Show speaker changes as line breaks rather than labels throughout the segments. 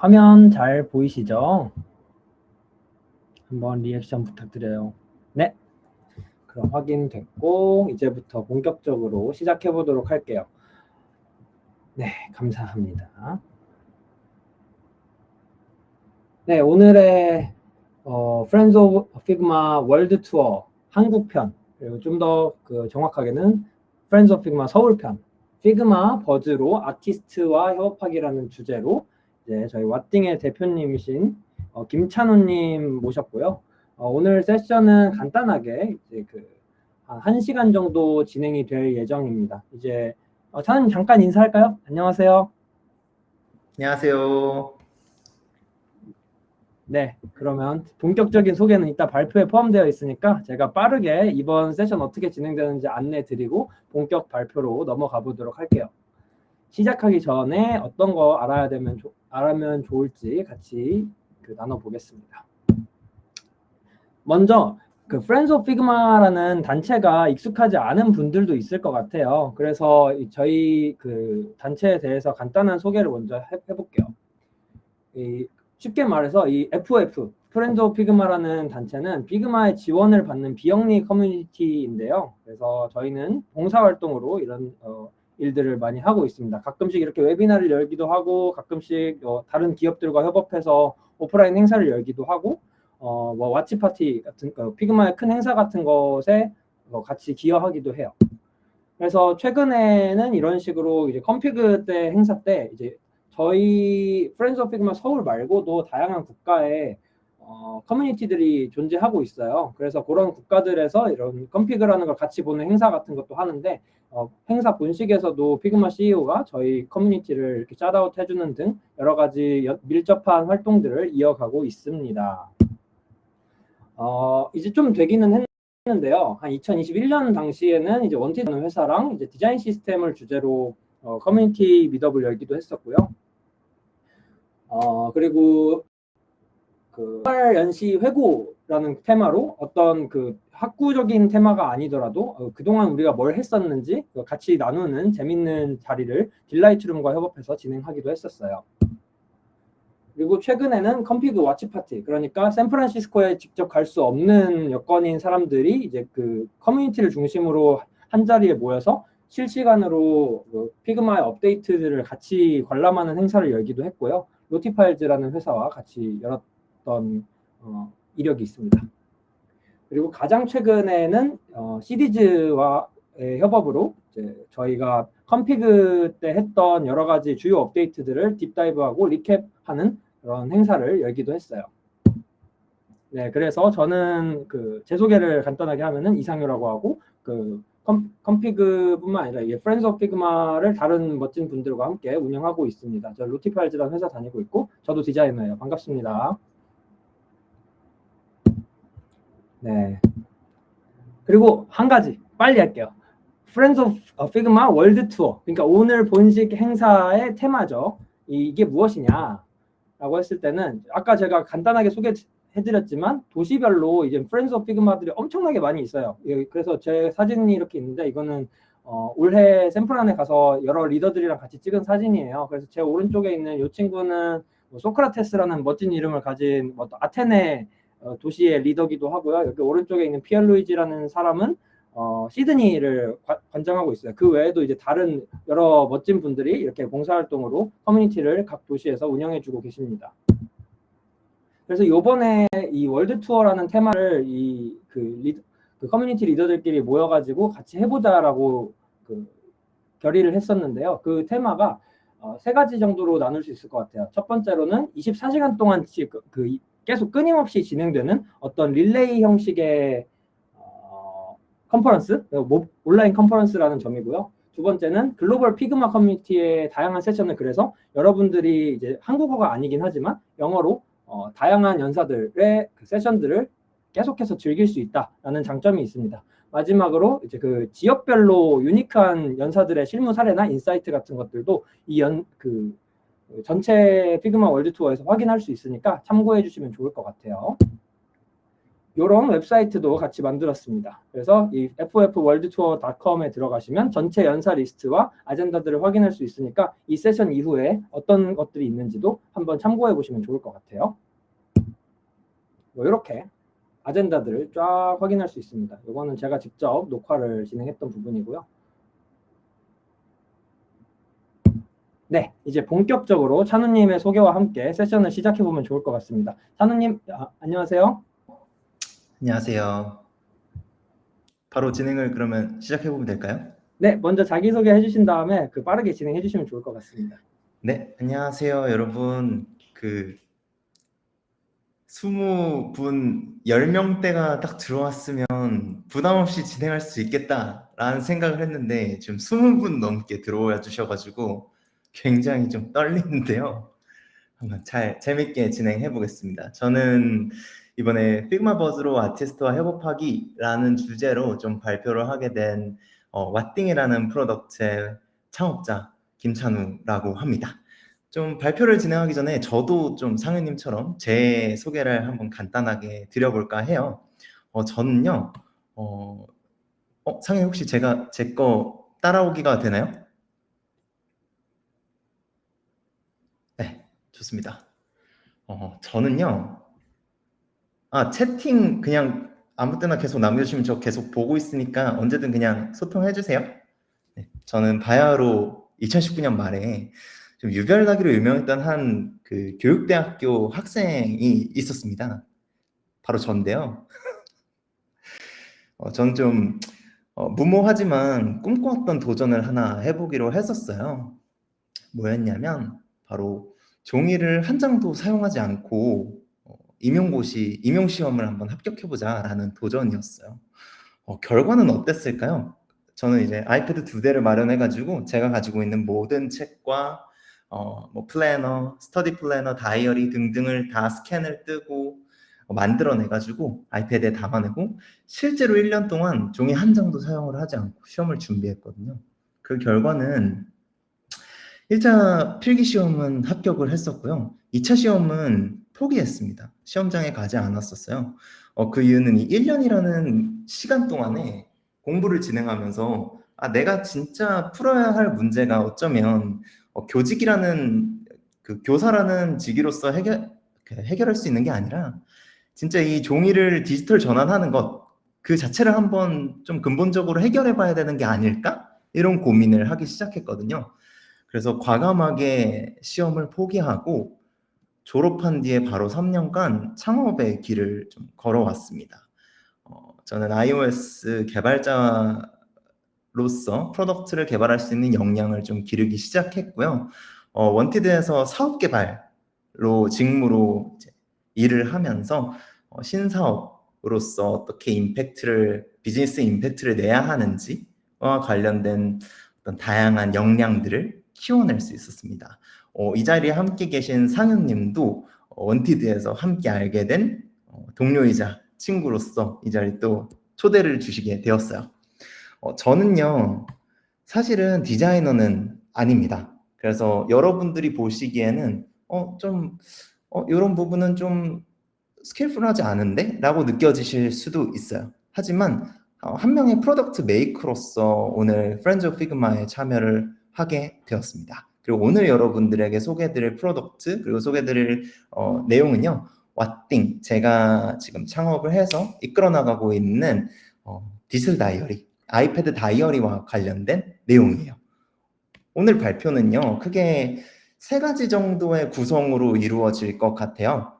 화면 잘 보이시죠? 한번 리액션 부탁드려요. 네, 그럼 확인됐고 이제부터 본격적으로 시작해 보도록 할게요. 네, 감사합니다. 네, 오늘의 Friends of Figma 월드 투어 한국편, 그리고 좀 더 정확하게는 Friends of Figma 서울편, 피그마 버즈로 아티스트와 협업하기라는 주제로 이제 저희 왓띵의 대표님이신 김찬호님 모셨고요. 오늘 세션은 간단하게 이제 한 1시간 정도 진행이 될 예정입니다. 이제 찬호님 잠깐 인사할까요? 안녕하세요.
안녕하세요.
네, 그러면 본격적인 소개는 이따 발표에 포함되어 있으니까 제가 빠르게 이번 세션 어떻게 진행되는지 안내 드리고 본격 발표로 넘어가 보도록 할게요. 시작하기 전에 어떤 거 알아면 좋을지 같이 나눠보겠습니다. 먼저 Friends of Figma라는 단체가 익숙하지 않은 분들도 있을 것 같아요. 그래서 저희 단체에 대해서 간단한 소개를 먼저 해볼게요. 쉽게 말해서 이 FF, Friends of Figma라는 단체는 피그마의 지원을 받는 비영리 커뮤니티인데요. 그래서 저희는 봉사활동으로 이런 일들을 많이 하고 있습니다. 가끔씩 이렇게 웨비나를 열기도 하고 가끔씩 다른 기업들과 협업해서 오프라인 행사를 열기도 하고 뭐 왓치 파티 같은 피그마의 큰 행사 같은 것에 같이 기여하기도 해요. 그래서 최근에는 이런 식으로 이제 컴피그 때 행사 때 이제 저희 Friends of Figma 서울 말고도 다양한 국가의 커뮤니티들이 존재하고 있어요. 그래서 그런 국가들에서 이런 컴피그라는 걸 같이 보는 행사 같은 것도 하는데 행사 본식에서도 피그마 CEO가 저희 커뮤니티를 이렇게 샷아웃 해주는 등 여러 가지 밀접한 활동들을 이어가고 있습니다. 이제 좀 되기는 했는데요. 한 2021년 당시에는 이제 원티라는 회사랑 이제 디자인 시스템을 주제로 커뮤니티 미드업을 열기도 했었고요. 그리고 연시 회고라는 테마로 어떤 학구적인 테마가 아니더라도 그동안 우리가 뭘 했었는지 같이 나누는 재밌는 자리를 딜라이트룸과 협업해서 진행하기도 했었어요. 그리고 최근에는 컴피그 왓치 파티, 그러니까 샌프란시스코에 직접 갈 수 없는 여건인 사람들이 이제 커뮤니티를 중심으로 한 자리에 모여서 실시간으로 피그마의 업데이트들을 같이 관람하는 행사를 열기도 했고요. 로티파일즈라는 회사와 같이 열었던 이력이 있습니다. 그리고 가장 최근에는 시디즈와의 협업으로 이제 저희가 컴피그 때 했던 여러 가지 주요 업데이트들을 딥다이브하고 리캡하는 그런 행사를 열기도 했어요. 네, 그래서 저는 제 소개를 간단하게 하면은 이상효라고 하고 컴피그뿐만 아니라 Friends of Figma를 다른 멋진 분들과 함께 운영하고 있습니다. 저 로티파일즈라는 회사 다니고 있고 저도 디자이너예요. 반갑습니다. 네. 그리고 한 가지 빨리 할게요. Friends of Figma 월드 투어. 그러니까 오늘 본식 행사의 테마죠. 이게 무엇이냐? 라고 했을 때는 아까 제가 간단하게 소개해드렸지만 도시별로 이제 Friends of Figma들이 엄청나게 많이 있어요. 그래서 제 사진이 이렇게 있는데 이거는 올해 샌프란에 가서 여러 리더들이랑 같이 찍은 사진이에요. 그래서 제 오른쪽에 있는 이 친구는 소크라테스라는 멋진 이름을 가진 아테네 도시의 리더기도 하고요. 여기 오른쪽에 있는 피얼루이지라는 사람은 시드니를 관장하고 있어요. 그 외에도 이제 다른 여러 멋진 분들이 이렇게 봉사활동으로 커뮤니티를 각 도시에서 운영해주고 계십니다. 그래서 이번에 이 월드 투어라는 테마를 커뮤니티 리더들끼리 모여가지고 같이 해보자라고 결의를 했었는데요. 그 테마가 3가지 정도로 나눌 수 있을 것 같아요. 첫 번째로는 24시간 동안 계속 끊임없이 진행되는 어떤 릴레이 형식의 컨퍼런스, 온라인 컨퍼런스라는 점이고요. 두 번째는 글로벌 피그마 커뮤니티의 다양한 세션을 그래서 여러분들이 이제 한국어가 아니긴 하지만 영어로 다양한 연사들의 세션들을 계속해서 즐길 수 있다라는 장점이 있습니다. 마지막으로 이제 지역별로 유니크한 연사들의 실무 사례나 인사이트 같은 것들도 이 전체 피그마 월드 투어에서 확인할 수 있으니까 참고해 주시면 좋을 것 같아요. 이런 웹사이트도 같이 만들었습니다. 그래서 이 ffworldtour.com에 들어가시면 전체 연사 리스트와 아젠다들을 확인할 수 있으니까 이 세션 이후에 어떤 것들이 있는지도 한번 참고해 보시면 좋을 것 같아요. 뭐 이렇게 아젠다들을 쫙 확인할 수 있습니다. 이거는 제가 직접 녹화를 진행했던 부분이고요. 네, 이제 본격적으로 찬우님의 소개와 함께 세션을 시작해보면 좋을 것 같습니다. 찬우님, 안녕하세요.
안녕하세요. 바로 진행을 그러면 시작해보면 될까요?
네, 먼저 자기소개 해주신 다음에 빠르게 진행해 주시면 좋을 것 같습니다.
네, 안녕하세요, 여러분. 20분, 10명대가 딱 들어왔으면 부담 없이 진행할 수 있겠다라는 생각을 했는데 지금 20분 넘게 들어와 주셔가지고 굉장히 좀 떨리는데요. 한번 잘 재밌게 진행해 보겠습니다. 저는 이번에 피그마 버즈로 아티스트와 협업하기라는 주제로 좀 발표를 하게 된 왓띵이라는 프로덕트의 창업자 김찬우라고 합니다. 좀 발표를 진행하기 전에 저도 좀 상현님처럼 제 소개를 한번 간단하게 드려볼까 해요. 저는요, 상현 혹시 제가 제 거 따라오기가 되나요? 네, 좋습니다. 저는요, 채팅 그냥 아무 때나 계속 남겨주시면 저 계속 보고 있으니까 언제든 그냥 소통해주세요. 네, 저는 바야흐로 2019년 말에 좀 유별나기로 유명했던 한 그 교육대학교 학생이 있었습니다. 바로 전데요. 저는 좀 무모하지만 꿈꿔왔던 도전을 하나 해보기로 했었어요. 뭐였냐면 바로 종이를 한 장도 사용하지 않고 임용 시험을 한번 합격해보자 라는 도전이었어요. 결과는 어땠을까요? 저는 이제 아이패드 2대를 마련해가지고 제가 가지고 있는 모든 책과 뭐 플래너, 스터디 플래너, 다이어리 등등을 다 스캔을 뜨고 만들어내가지고 아이패드에 담아내고 실제로 1년 동안 종이 한 장도 사용을 하지 않고 시험을 준비했거든요. 그 결과는 1차 필기시험은 합격을 했었고요. 2차 시험은 포기했습니다. 시험장에 가지 않았었어요. 그 이유는 이 1년이라는 시간 동안에 공부를 진행하면서 내가 진짜 풀어야 할 문제가 어쩌면 교직이라는 그 교사라는 직위로서 해결할 수 있는 게 아니라 진짜 이 종이를 디지털 전환하는 것 그 자체를 한번 좀 근본적으로 해결해 봐야 되는 게 아닐까? 이런 고민을 하기 시작했거든요. 그래서 과감하게 시험을 포기하고 졸업한 뒤에 바로 3년간 창업의 길을 좀 걸어왔습니다. 저는 iOS 개발자로서 프로덕트를 개발할 수 있는 역량을 좀 기르기 시작했고요. 원티드에서 사업 개발로 직무로 일을 하면서 신사업으로서 어떻게 비즈니스 임팩트를 내야 하는지와 관련된 어떤 다양한 역량들을 키워낼 수 있었습니다. 이 자리에 함께 계신 상윤님도 원티드에서 함께 알게 된 동료이자 친구로서 이 자리에 또 초대를 주시게 되었어요. 저는요, 사실은 디자이너는 아닙니다. 그래서 여러분들이 보시기에는 이런 부분은 좀 스킬풀하지 않은데? 라고 느껴지실 수도 있어요. 하지만 한 명의 프로덕트 메이커로서 오늘 프렌즈 오브 피그마에 참여를 하게 되었습니다. 그리고 오늘 여러분들에게 소개해드릴 프로덕트 그리고 소개해드릴 내용은요, 왓띵, 제가 지금 창업을 해서 이끌어 나가고 있는 디지털 다이어리, 아이패드 다이어리와 관련된 내용이에요. 오늘 발표는요, 크게 3가지 정도의 구성으로 이루어질 것 같아요.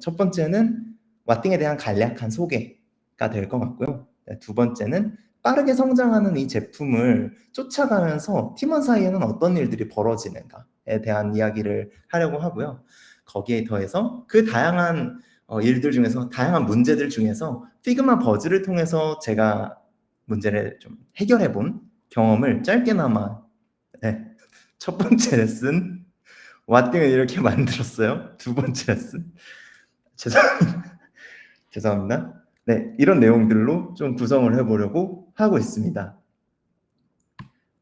첫 번째는 왓띵에 대한 간략한 소개가 될 것 같고요. 두 번째는 빠르게 성장하는 이 제품을 쫓아가면서 팀원 사이에는 어떤 일들이 벌어지는가에 대한 이야기를 하려고 하고요. 거기에 더해서 그 다양한 일들 중에서, 다양한 문제들 중에서 피그마 버즈를 통해서 제가 문제를 좀 해결해 본 경험을 짧게나마, 네, 첫 번째 레슨 왓띵을 이렇게 만들었어요. 두 번째 레슨 죄송합니다. 네, 이런 내용들로 좀 구성을 해보려고 하고 있습니다.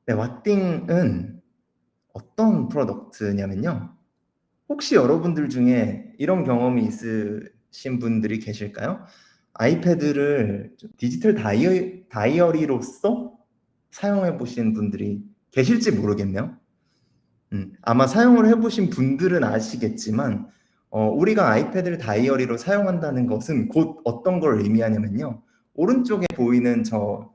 네, 왓띵은 어떤 프로덕트냐면요. 혹시 여러분들 중에 이런 경험이 있으신 분들이 계실까요? 아이패드를 디지털 다이어리로서 사용해 보신 분들이 계실지 모르겠네요. 아마 사용을 해보신 분들은 아시겠지만 우리가 아이패드를 다이어리로 사용한다는 것은 곧 어떤 걸 의미하냐면요. 오른쪽에 보이는 저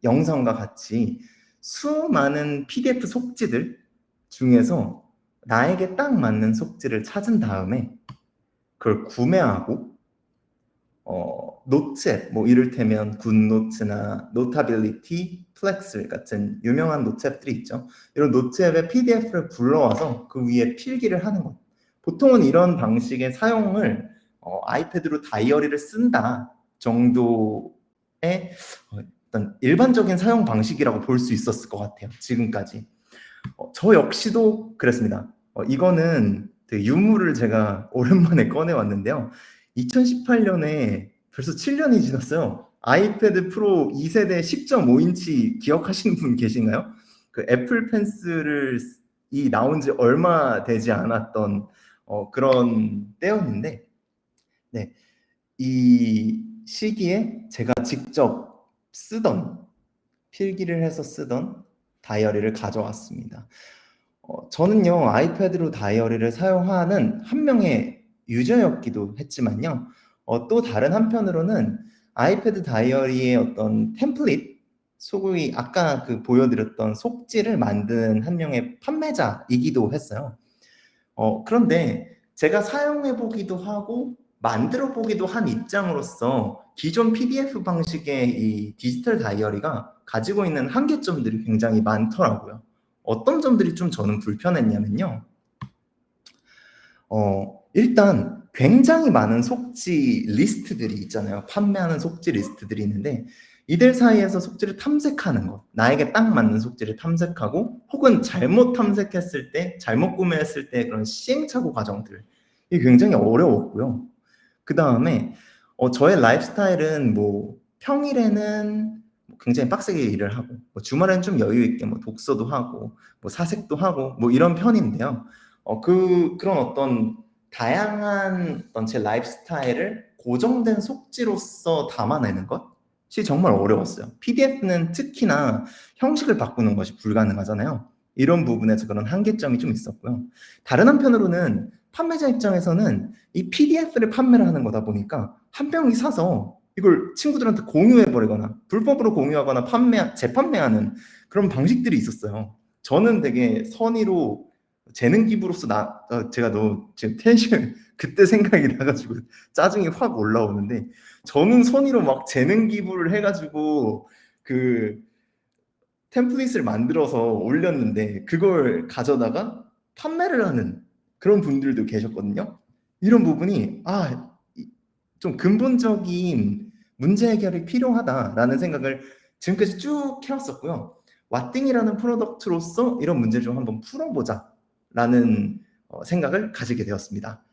영상과 같이 수많은 PDF 속지들 중에서 나에게 딱 맞는 속지를 찾은 다음에 그걸 구매하고 노트 앱, 뭐 이를테면 굿노트나 노타빌리티, 플렉스 같은 유명한 노트 앱들이 있죠. 이런 노트 앱에 PDF를 불러와서 그 위에 필기를 하는 것. 보통은 이런 방식의 사용을 아이패드로 다이어리를 쓴다 정도의 어떤 일반적인 사용 방식이라고 볼 수 있었을 것 같아요. 지금까지. 저 역시도 그랬습니다. 이거는 되게 유물을 제가 오랜만에 꺼내왔는데요. 2018년에 벌써 7년이 지났어요. 아이패드 프로 2세대 10.5인치 기억하시는 분 계신가요? 그 애플 펜슬이 나온 지 얼마 되지 않았던 그런 때였는데, 네, 이 시기에 제가 직접 쓰던, 필기를 해서 쓰던 다이어리를 가져왔습니다. 저는요, 아이패드로 다이어리를 사용하는 한 명의 유저였기도 했지만요, 또 다른 한편으로는 아이패드 다이어리의 어떤 템플릿, 소위 아까 그 보여드렸던 속지를 만든 한 명의 판매자이기도 했어요. 그런데 제가 사용해보기도 하고 만들어보기도 한 입장으로서 기존 PDF 방식의 이 디지털 다이어리가 가지고 있는 한계점들이 굉장히 많더라고요. 어떤 점들이 좀 저는 불편했냐면요. 일단 굉장히 많은 속지 리스트들이 있잖아요. 판매하는 속지 리스트들이 있는데 이들 사이에서 속지를 탐색하는 것, 나에게 딱 맞는 속지를 탐색하고 혹은 잘못 탐색했을 때, 잘못 구매했을 때 그런 시행착오 과정들, 이게 굉장히 어려웠고요. 그 다음에 저의 라이프 스타일은 뭐 평일에는 굉장히 빡세게 일을 하고 뭐 주말에는 좀 여유 있게 뭐 독서도 하고 뭐 사색도 하고 뭐 이런 편인데요. 그런 어떤 다양한 어떤 제 라이프 스타일을 고정된 속지로서 담아내는 것이 정말 어려웠어요. PDF는 특히나 형식을 바꾸는 것이 불가능하잖아요. 이런 부분에서 그런 한계점이 좀 있었고요. 다른 한편으로는 판매자 입장에서는 이 PDF를 판매를 하는 거다 보니까 한 명이 사서 이걸 친구들한테 공유해버리거나 불법으로 공유하거나 재판매하는 그런 방식들이 있었어요. 저는 되게 선의로 재능 기부로서 제가 너무 지금 텐션 그때 생각이 나가지고 짜증이 확 올라오는데 저는 선의로 막 재능 기부를 해가지고 그 템플릿을 만들어서 올렸는데 그걸 가져다가 판매를 하는 그런 분들도 계셨거든요. 이런 부분이 좀 근본적인 문제 해결이 필요하다라는 생각을 지금까지 쭉 해왔었고요. 왓띵이라는 프로덕트로서 이런 문제를 좀 한번 풀어보자라는 생각을 가지게 되었습니다.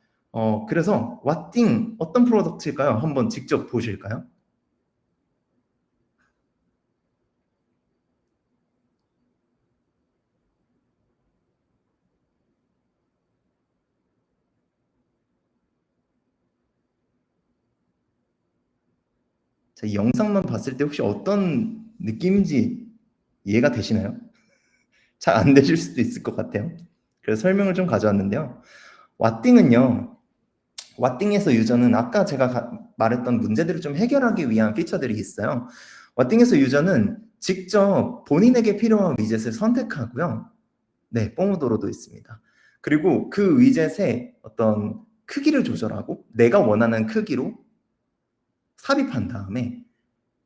그래서 왓띵 어떤 프로덕트일까요? 한번 직접 보실까요? 자, 이 영상만 봤을 때 혹시 어떤 느낌인지 이해가 되시나요? 잘 안 되실 수도 있을 것 같아요. 그래서 설명을 좀 가져왔는데요. 왓띵은요. 왓띵에서 유저는 아까 제가 말했던 문제들을 좀 해결하기 위한 피처들이 있어요. 왓띵에서 유저는 직접 본인에게 필요한 위젯을 선택하고요. 네, 뽀모도로도 있습니다. 그리고 그 위젯의 어떤 크기를 조절하고 내가 원하는 크기로 삽입한 다음에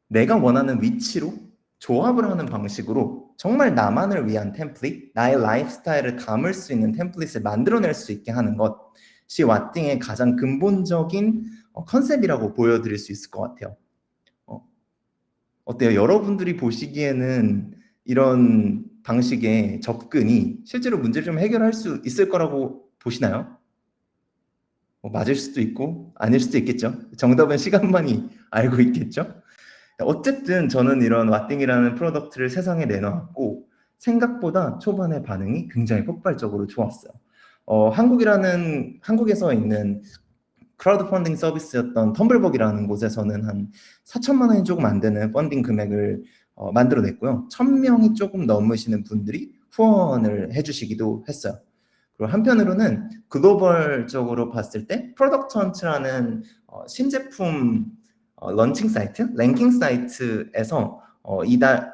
내가 원하는 위치로 조합을 하는 방식으로 정말 나만을 위한 템플릿, 나의 라이프 스타일을 담을 수 있는 템플릿을 만들어낼 수 있게 하는 것이 왓띵의 가장 근본적인 컨셉이라고 보여드릴 수 있을 것 같아요. 어때요? 여러분들이 보시기에는 이런 방식의 접근이 실제로 문제를 좀 해결할 수 있을 거라고 보시나요? 맞을 수도 있고 아닐 수도 있겠죠. 정답은 시간만이 알고 있겠죠. 어쨌든 저는 이런 왓띵이라는 프로덕트를 세상에 내놓았고 생각보다 초반의 반응이 굉장히 폭발적으로 좋았어요. 한국에서 있는 크라우드 펀딩 서비스였던 텀블벅이라는 곳에서는 한 4천만 원이 조금 안 되는 펀딩 금액을 만들어냈고요. 1,000명이 조금 넘으시는 분들이 후원을 해주시기도 했어요. 그리고 한편으로는 글로벌적으로 봤을 때 프로덕트 헌트라는 신제품 런칭 사이트, 랭킹 사이트에서 이달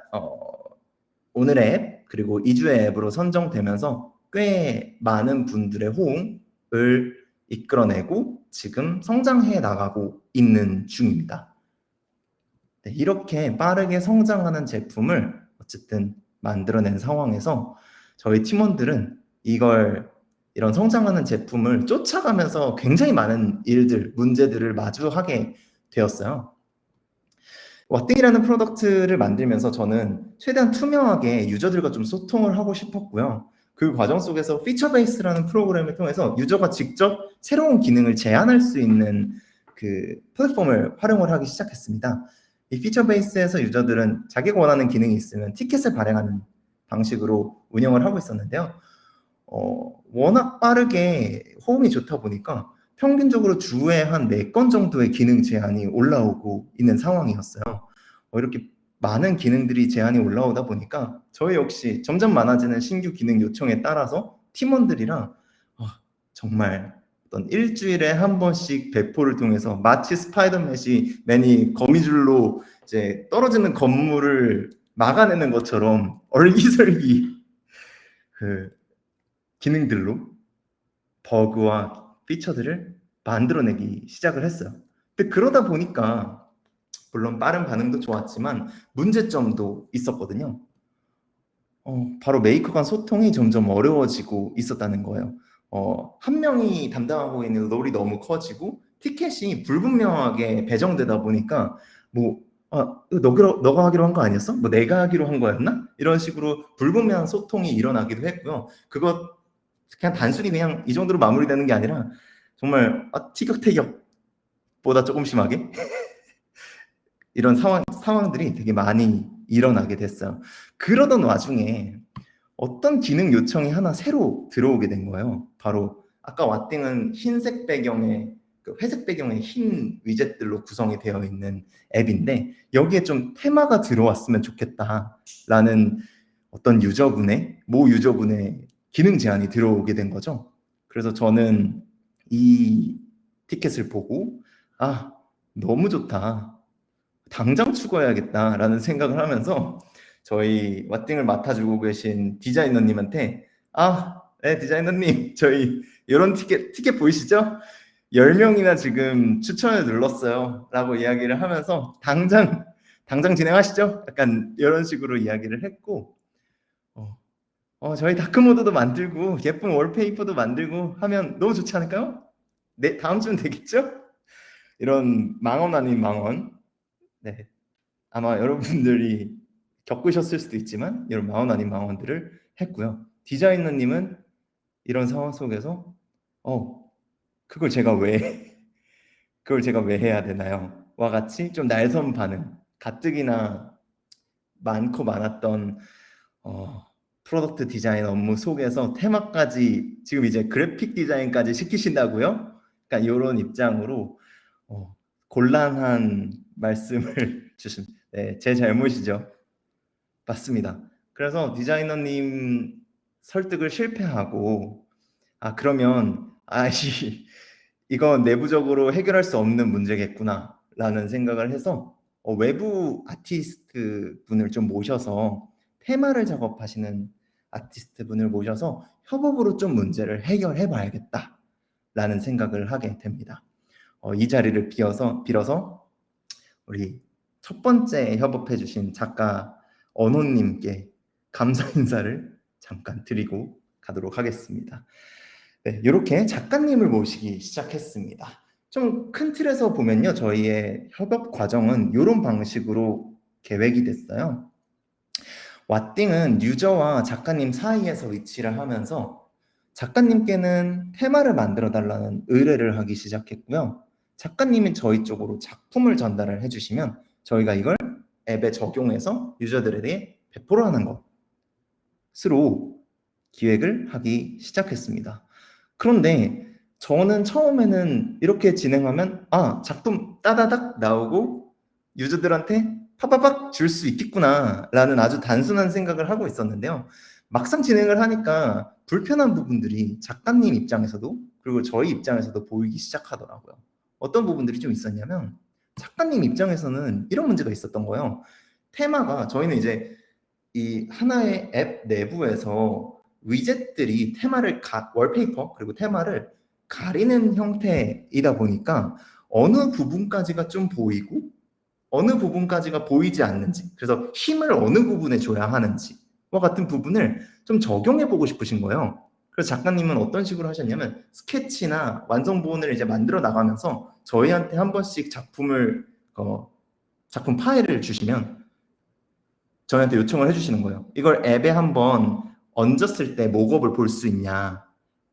오늘의 앱 그리고 2주의 앱으로 선정되면서 꽤 많은 분들의 호응을 이끌어내고 지금 성장해 나가고 있는 중입니다. 네, 이렇게 빠르게 성장하는 제품을 어쨌든 만들어낸 상황에서 저희 팀원들은 이런 성장하는 제품을 쫓아가면서 굉장히 많은 일들, 문제들을 마주하게 되었어요. 왓띵이라는 프로덕트를 만들면서 저는 최대한 투명하게 유저들과 좀 소통을 하고 싶었고요. 그 과정 속에서 피처 베이스라는 프로그램을 통해서 유저가 직접 새로운 기능을 제안할 수 있는 그 플랫폼을 활용을 하기 시작했습니다. 이 피처 베이스에서 유저들은 자기가 원하는 기능이 있으면 티켓을 발행하는 방식으로 운영을 하고 있었는데요. 워낙 빠르게 호응이 좋다 보니까 평균적으로 주에 한 4건 정도의 기능 제안이 올라오고 있는 상황이었어요. 이렇게 많은 기능들이 제안이 올라오다 보니까 저희 역시 점점 많아지는 신규 기능 요청에 따라서 팀원들이랑 정말 어떤 일주일에 한 번씩 배포를 통해서 마치 스파이더맨이 거미줄로 이제 떨어지는 건물을 막아내는 것처럼 얼기설기 그 기능들로 버그와 피처들을 만들어내기 시작을 했어요. 근데 그러다 보니까 물론 빠른 반응도 좋았지만 문제점도 있었거든요. 바로 메이커 간 소통이 점점 어려워지고 있었다는 거예요. 한 명이 담당하고 있는 롤이 너무 커지고 티켓이 불분명하게 배정되다 보니까 이거 너가 하기로 한 거 아니었어? 내가 하기로 한 거였나? 이런 식으로 불분명한 소통이 일어나기도 했고요. 그것 그냥 단순히 그냥 이 정도로 마무리되는 게 아니라 정말 티격태격보다 조금 심하게 이런 상황들이 되게 많이 일어나게 됐어요. 그러던 와중에 어떤 기능 요청이 하나 새로 들어오게 된 거예요. 바로 아까 왓띵은 흰색 배경에 회색 배경의 흰 위젯들로 구성이 되어 있는 앱인데 여기에 좀 테마가 들어왔으면 좋겠다라는 어떤 모 유저분의 기능 제안이 들어오게 된 거죠. 그래서 저는 이 티켓을 보고 너무 좋다. 당장 추가해야겠다라는 생각을 하면서 저희 왓띵을 맡아주고 계신 디자이너님한테 네 디자이너님 저희 이런 티켓 보이시죠? 10명이나 지금 추천을 눌렀어요 라고 이야기를 하면서 당장 진행하시죠? 약간 이런 식으로 이야기를 했고 저희 다크모드도 만들고 예쁜 월페이퍼도 만들고 하면 너무 좋지 않을까요? 네, 다음 주면 되겠죠? 이런 망언 아닌 망언. 네, 아마 여러분들이 겪으셨을 수도 있지만 이런 망언 아닌 망언들을 했고요. 디자이너님은 이런 상황 속에서 그걸 제가 왜 해야 되나요? 와 같이 좀 날선 반응, 가뜩이나 많고 많았던 프로덕트 디자인 업무 속에서 테마까지 지금 이제 그래픽 디자인까지 시키신다고요? 그러니까 이런 입장으로 곤란한 말씀을 주신 네, 제 잘못이죠. 맞습니다. 그래서 디자이너님 설득을 실패하고 그러면 이거 내부적으로 해결할 수 없는 문제겠구나 라는 생각을 해서 외부 아티스트 분을 좀 모셔서 테마를 작업하시는 아티스트 분을 모셔서 협업으로 좀 문제를 해결해 봐야겠다 라는 생각을 하게 됩니다. 이 자리를 빌어서 우리 첫 번째 협업해 주신 작가 언호님께 감사 인사를 잠깐 드리고 가도록 하겠습니다. 네, 이렇게 작가님을 모시기 시작했습니다. 좀 큰 틀에서 보면요, 저희의 협업 과정은 이런 방식으로 계획이 됐어요. 왓띵은 유저와 작가님 사이에서 위치를 하면서 작가님께는 테마를 만들어 달라는 의뢰를 하기 시작했고요. 작가님이 저희 쪽으로 작품을 전달을 해주시면 저희가 이걸 앱에 적용해서 유저들에게 배포를 하는 것으로 기획을 하기 시작했습니다. 그런데 저는 처음에는 이렇게 진행하면 작품 따다닥 나오고 유저들한테 파바박 줄 수 있겠구나 라는 아주 단순한 생각을 하고 있었는데요. 막상 진행을 하니까 불편한 부분들이 작가님 입장에서도 그리고 저희 입장에서도 보이기 시작하더라고요. 어떤 부분들이 좀 있었냐면 작가님 입장에서는 이런 문제가 있었던 거예요. 테마가 저희는 이제 이 하나의 앱 내부에서 위젯들이 테마를 월페이퍼 그리고 테마를 가리는 형태이다 보니까 어느 부분까지가 좀 보이고 어느 부분까지가 보이지 않는지, 그래서 힘을 어느 부분에 줘야 하는지와 같은 부분을 좀 적용해 보고 싶으신 거예요. 그래서 작가님은 어떤 식으로 하셨냐면 스케치나 완성본을 이제 만들어 나가면서 저희한테 한 번씩 작품 파일을 주시면 저희한테 요청을 해주시는 거예요. 이걸 앱에 한번 얹었을 때 목업을 볼 수 있냐,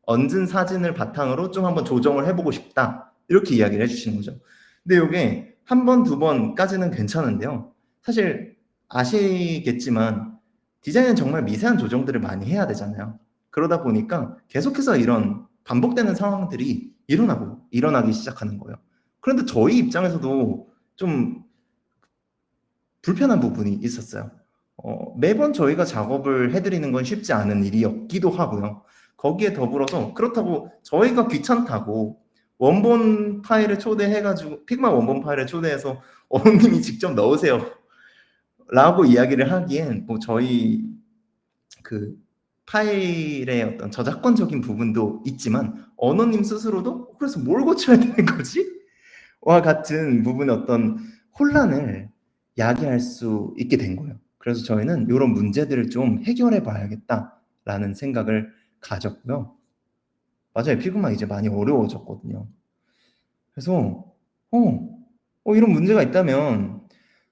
얹은 사진을 바탕으로 좀 한번 조정을 해보고 싶다, 이렇게 이야기를 해주시는 거죠. 근데 이게 한 번, 두 번까지는 괜찮은데요. 사실 아시겠지만 디자인은 정말 미세한 조정들을 많이 해야 되잖아요. 그러다 보니까 계속해서 이런 반복되는 상황들이 일어나기 시작하는 거예요. 그런데 저희 입장에서도 좀 불편한 부분이 있었어요. 매번 저희가 작업을 해드리는 건 쉽지 않은 일이었기도 하고요. 거기에 더불어서 그렇다고 저희가 귀찮다고 원본 파일을 초대해가지고 피그마 원본 파일을 초대해서 어느님이 직접 넣으세요 라고 이야기를 하기엔 뭐 저희 그 파일의 어떤 저작권적인 부분도 있지만 언어님 스스로도 그래서 뭘 고쳐야 되는 거지? 와 같은 부분의 어떤 혼란을 야기할 수 있게 된 거예요. 그래서 저희는 이런 문제들을 좀 해결해 봐야겠다라는 생각을 가졌고요. 맞아요. 피그마 이제 많이 어려워졌거든요. 그래서 이런 문제가 있다면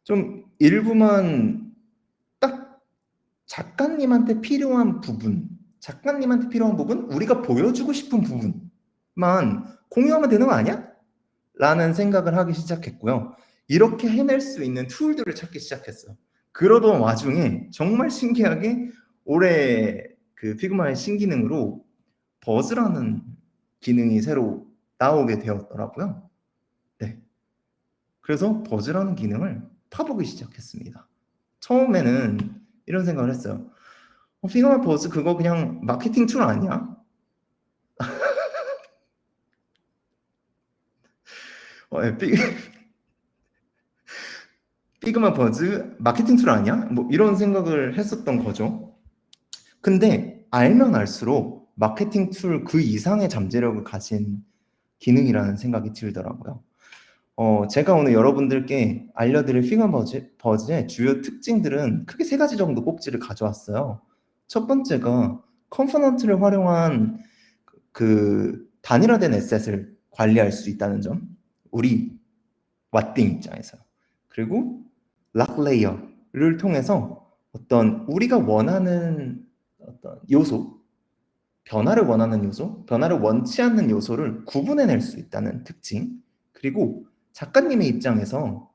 좀 일부만 딱 작가님한테 필요한 부분, 우리가 보여주고 싶은 부분만 공유하면 되는 거 아니야? 라는 생각을 하기 시작했고요. 이렇게 해낼 수 있는 툴들을 찾기 시작했어요. 그러던 와중에 정말 신기하게 올해 그 피그마의 신기능으로 버즈라는 기능이 새로 나오게 되었더라고요. 네. 그래서 버즈라는 기능을 파보기 시작했습니다. 처음에는 이런 생각을 했어요. 피그마 버즈 그거 그냥 마케팅 툴 아니야? 피그마 버즈 마케팅 툴 아니야? 뭐 이런 생각을 했었던 거죠. 근데 알면 알수록 마케팅 툴 그 이상의 잠재력을 가진 기능이라는 생각이 들더라고요. 제가 오늘 여러분들께 알려드릴 피그마 버즈의 주요 특징들은 크게 3가지 정도 꼭지를 가져왔어요. 첫 번째가 컴포넌트를 활용한 그 단일화된 에셋을 관리할 수 있다는 점, 우리 왓띵 입장에서. 그리고 락 레이어를 통해서 어떤 우리가 원하는 어떤 요소, 변화를 원하는 요소, 변화를 원치 않는 요소를 구분해낼 수 있다는 특징, 그리고 작가님의 입장에서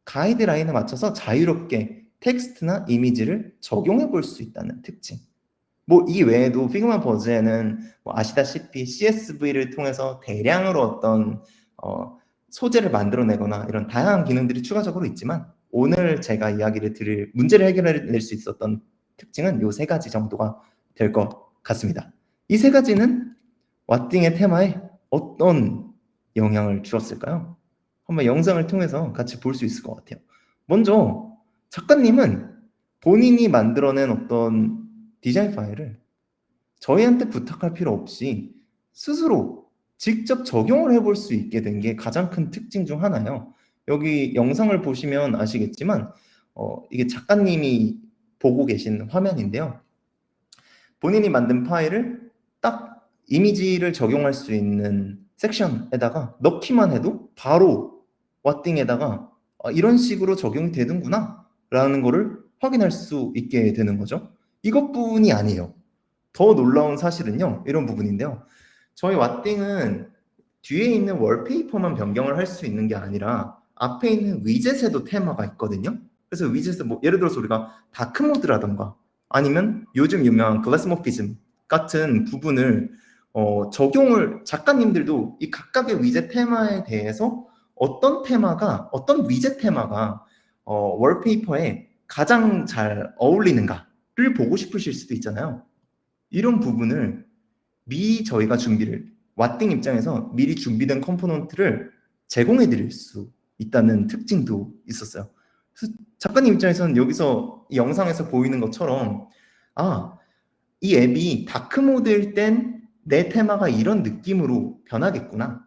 가이드라인에 맞춰서 자유롭게 텍스트나 이미지를 적용해 볼 수 있다는 특징. 뭐 이 외에도 피그마 버즈에는 뭐 아시다시피 CSV를 통해서 대량으로 어떤 소재를 만들어내거나 이런 다양한 기능들이 추가적으로 있지만 오늘 제가 이야기를 드릴 문제를 해결해낼 수 있었던 특징은 이 3가지 정도가 될 것 같습니다. 이 3가지는 왓띵의 테마에 어떤 영향을 주었을까요? 한번 영상을 통해서 같이 볼 수 있을 것 같아요. 먼저 작가님은 본인이 만들어낸 어떤 디자인 파일을 저희한테 부탁할 필요 없이 스스로 직접 적용을 해볼 수 있게 된 게 가장 큰 특징 중 하나예요. 여기 영상을 보시면 아시겠지만 이게 작가님이 보고 계신 화면인데요. 본인이 만든 파일을 딱 이미지를 적용할 수 있는 섹션에다가 넣기만 해도 바로 왓띵에다가 이런 식으로 적용이 되는구나 라는 거를 확인할 수 있게 되는 거죠. 이것뿐이 아니에요. 더 놀라운 사실은요, 이런 부분인데요. 저희 왓띵은 뒤에 있는 월페이퍼만 변경을 할 수 있는 게 아니라 앞에 있는 위젯에도 테마가 있거든요. 그래서 위젯에 뭐 예를 들어서 우리가 다크모드라던가 아니면 요즘 유명한 글래스모피즘 같은 부분을 적용을 작가님들도 이 각각의 위젯 테마에 대해서 어떤 위젯 테마가 월페이퍼에 가장 잘 어울리는가를 보고 싶으실 수도 있잖아요. 이런 부분을 미리 저희가 왓띵 입장에서 미리 준비된 컴포넌트를 제공해 드릴 수 있다는 특징도 있었어요. 그래서 작가님 입장에서는 여기서 이 영상에서 보이는 것처럼 이 앱이 다크 모드일 땐 내 테마가 이런 느낌으로 변하겠구나.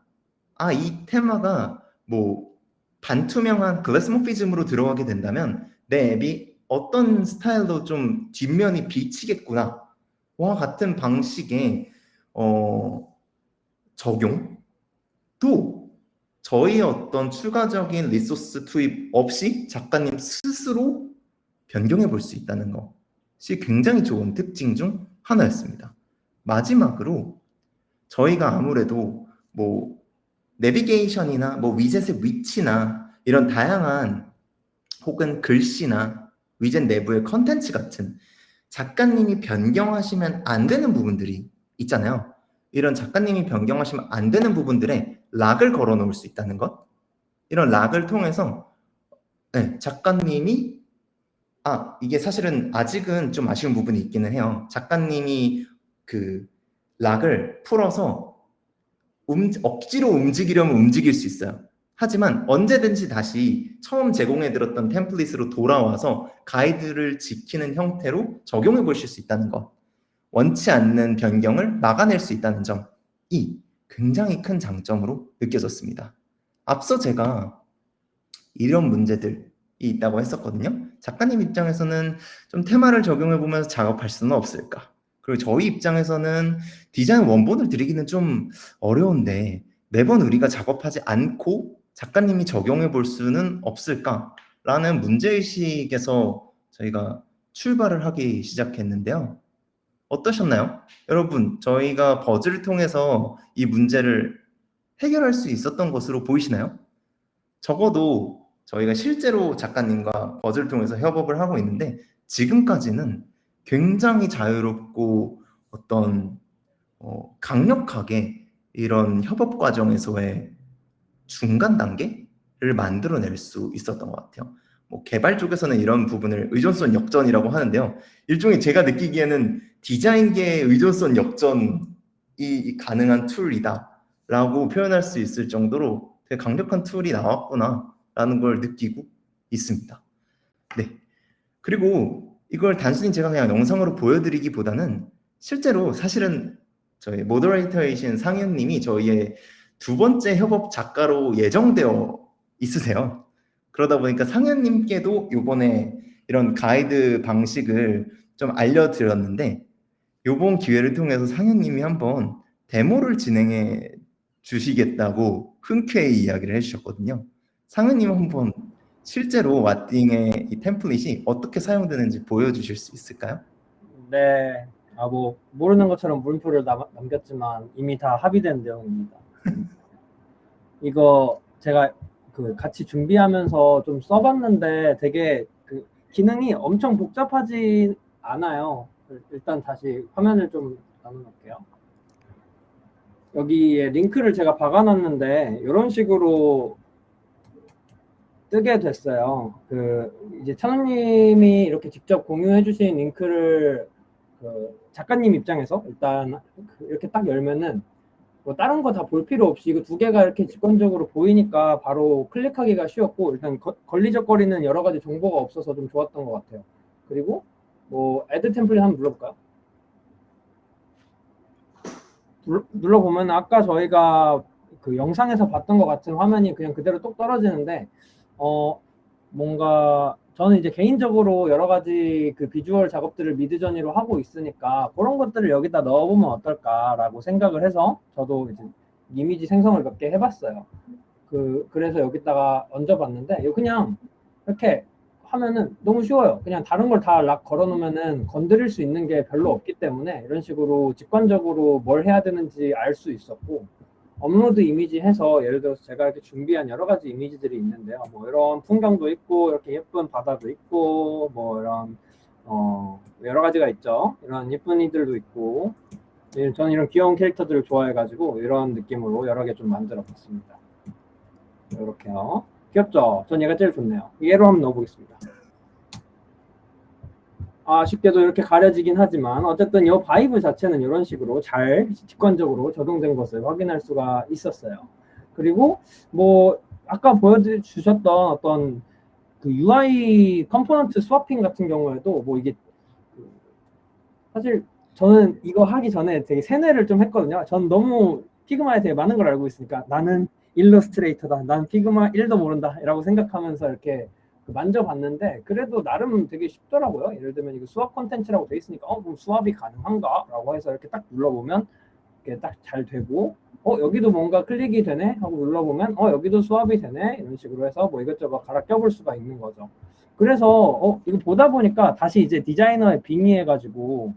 이 테마가 뭐 반투명한 글래스모피즘으로 들어가게 된다면 내 앱이 어떤 스타일로 좀 뒷면이 비치겠구나. 와 같은 방식의 적용도 저희의 어떤 추가적인 리소스 투입 없이 작가님 스스로 변경해 볼 수 있다는 것이 굉장히 좋은 특징 중 하나였습니다. 마지막으로 저희가 아무래도 뭐 내비게이션이나 뭐 위젯의 위치나 이런 다양한 혹은 글씨나 위젯 내부의 컨텐츠 같은 작가님이 변경하시면 안 되는 부분들이 있잖아요. 이런 작가님이 변경하시면 안 되는 부분들에 락을 걸어 놓을 수 있다는 것. 이런 락을 통해서 작가님이 이게 사실은 아직은 좀 아쉬운 부분이 있기는 해요. 작가님이 그 락을 풀어서 억지로 움직이려면 움직일 수 있어요. 하지만 언제든지 다시 처음 제공해드렸던 템플릿으로 돌아와서 가이드를 지키는 형태로 적용해 보실 수 있다는 것. 원치 않는 변경을 막아낼 수 있다는 점이 굉장히 큰 장점으로 느껴졌습니다. 앞서 제가 이런 문제들이 있다고 했었거든요. 작가님 입장에서는 좀 테마를 적용해 보면서 작업할 수는 없을까? 그리고 저희 입장에서는 디자인 원본을 드리기는 좀 어려운데 매번 우리가 작업하지 않고 작가님이 적용해 볼 수는 없을까라는 문제의식에서 저희가 출발을 하기 시작했는데요. 어떠셨나요? 여러분, 저희가 버즈를 통해서 이 문제를 해결할 수 있었던 것으로 보이시나요? 적어도 저희가 실제로 작가님과 버즈를 통해서 협업을 하고 있는데 지금까지는 굉장히 자유롭고 어떤 강력하게 이런 협업 과정에서의 중간 단계를 만들어낼 수 있었던 것 같아요. 뭐 개발 쪽에서는 이런 부분을 의존성 역전이라고 하는데요. 일종의 제가 느끼기에는 디자인계의 의존성 역전이 가능한 툴이다라고 표현할 수 있을 정도로 되게 강력한 툴이 나왔구나라는 걸 느끼고 있습니다. 네. 그리고 이걸 단순히 제가 그냥 영상으로 보여드리기보다는 실제로 사실은 저희 모더레이터이신 상현님이 저희의 두 번째 협업 작가로 예정되어 있으세요. 그러다 보니까 상현님께도 이번에 이런 가이드 방식을 좀 알려드렸는데 이번 기회를 통해서 상현님이 한번 데모를 진행해 주시겠다고 흔쾌히 이야기를 해주셨거든요. 상현님 한번 실제로 왓띵의 이 템플릿이 어떻게 사용되는지 보여주실 수 있을까요?
네. 뭐 모르는 것처럼 물음표를 남겼지만 이미 다 합의된 내용입니다. 이거 제가 같이 준비하면서 좀 써봤는데 되게 기능이 엄청 복잡하지 않아요. 일단 다시 화면을 좀 나눠놓을게요. 여기에 링크를 제가 박아놨는데 이런 식으로 뜨게 됐어요. 이제 찬호님이 이렇게 직접 공유해주신 링크를 작가님 입장에서 일단 이렇게 딱 열면은 뭐 다른 거 다 볼 필요 없이 이거 두 개가 이렇게 직관적으로 보이니까 바로 클릭하기가 쉬웠고 일단 걸리적거리는 여러 가지 정보가 없어서 좀 좋았던 것 같아요. 그리고 뭐 애드 템플릿 한번 눌러볼까요? 눌러보면 아까 저희가 영상에서 봤던 것 같은 화면이 그냥 그대로 똑 떨어지는데 뭔가 저는 이제 개인적으로 여러 가지 비주얼 작업들을 미드저니로 하고 있으니까 그런 것들을 여기다 넣어보면 어떨까라고 생각을 해서 저도 이제 이미지 생성을 몇 개 해봤어요. 그래서 여기다가 얹어봤는데 이거 그냥 이렇게 하면은 너무 쉬워요. 그냥 다른 걸 다 락 걸어놓으면은 건드릴 수 있는 게 별로 없기 때문에 이런 식으로 직관적으로 뭘 해야 되는지 알 수 있었고 업로드 이미지 해서 예를 들어서 제가 이렇게 준비한 여러 가지 이미지들이 있는데요. 뭐 이런 풍경도 있고 이렇게 예쁜 바다도 있고 뭐 이런 여러 가지가 있죠. 이런 예쁜 이들도 있고 예, 저는 이런 귀여운 캐릭터들을 좋아해가지고 이런 느낌으로 여러 개 좀 만들어봤습니다. 이렇게요. 귀엽죠? 전 얘가 제일 좋네요. 얘로 한번 넣어보겠습니다. 아쉽게도 이렇게 가려지긴 하지만 어쨌든 이 바이브 자체는 이런 식으로 잘 직관적으로 적용된 것을 확인할 수가 있었어요. 그리고 뭐 아까 보여주셨던 어떤 그 UI 컴포넌트 스와핑 같은 경우에도 뭐 이게 사실 저는 이거 하기 전에 되게 세뇌를 좀 했거든요. 전 너무 피그마에 되게 많은 걸 알고 있으니까 나는 일러스트레이터다, 난 피그마 1도 모른다 라고 생각하면서 이렇게 만져봤는데 그래도 나름 되게 쉽더라고요. 예를 들면 이거 수압 콘텐츠라고 돼 있으니까 그럼 수압이 가능한가? 라고 해서 이렇게 딱 눌러보면 이게 딱 잘 되고 여기도 뭔가 클릭이 되네 하고 눌러보면 여기도 수압이 되네 이런 식으로 해서 뭐 이것저것 갈아 껴볼 수가 있는 거죠. 그래서 이거 보다 보니까 다시 이제 디자이너에 빙의해가지고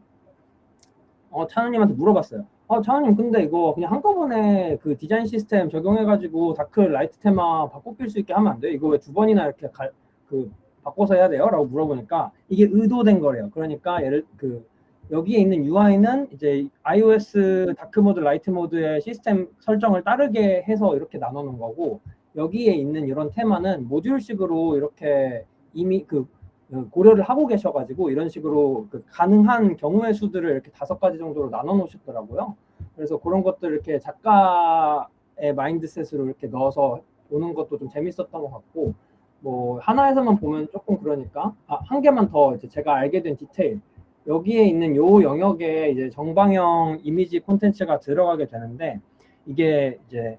차nu님한테 물어봤어요. 차누님 근데 이거 그냥 한꺼번에 그 디자인 시스템 적용해가지고 다크 라이트 테마 바꿔 낄 수 있게 하면 안 돼요? 이거 왜 두 번이나 이렇게 바꿔서 해야 돼요? 라고 물어보니까 이게 의도된 거래요. 그러니까 여기에 있는 UI는 이제 iOS 다크 모드, 라이트 모드의 시스템 설정을 따르게 해서 이렇게 나눠놓은 거고 여기에 있는 이런 테마는 모듈식으로 이렇게 이미 고려를 하고 계셔가지고 이런 식으로 가능한 경우의 수들을 이렇게 5가지 정도로 나눠 놓으셨더라고요. 그래서 그런 것들 이렇게 작가의 마인드셋으로 이렇게 넣어서 보는 것도 좀 재밌었던 것 같고 뭐 하나에서만 보면 조금 그러니까 한 개만 더 이제 제가 알게 된 디테일 여기에 있는 요 영역에 이제 정방형 이미지 콘텐츠가 들어가게 되는데 이게 이제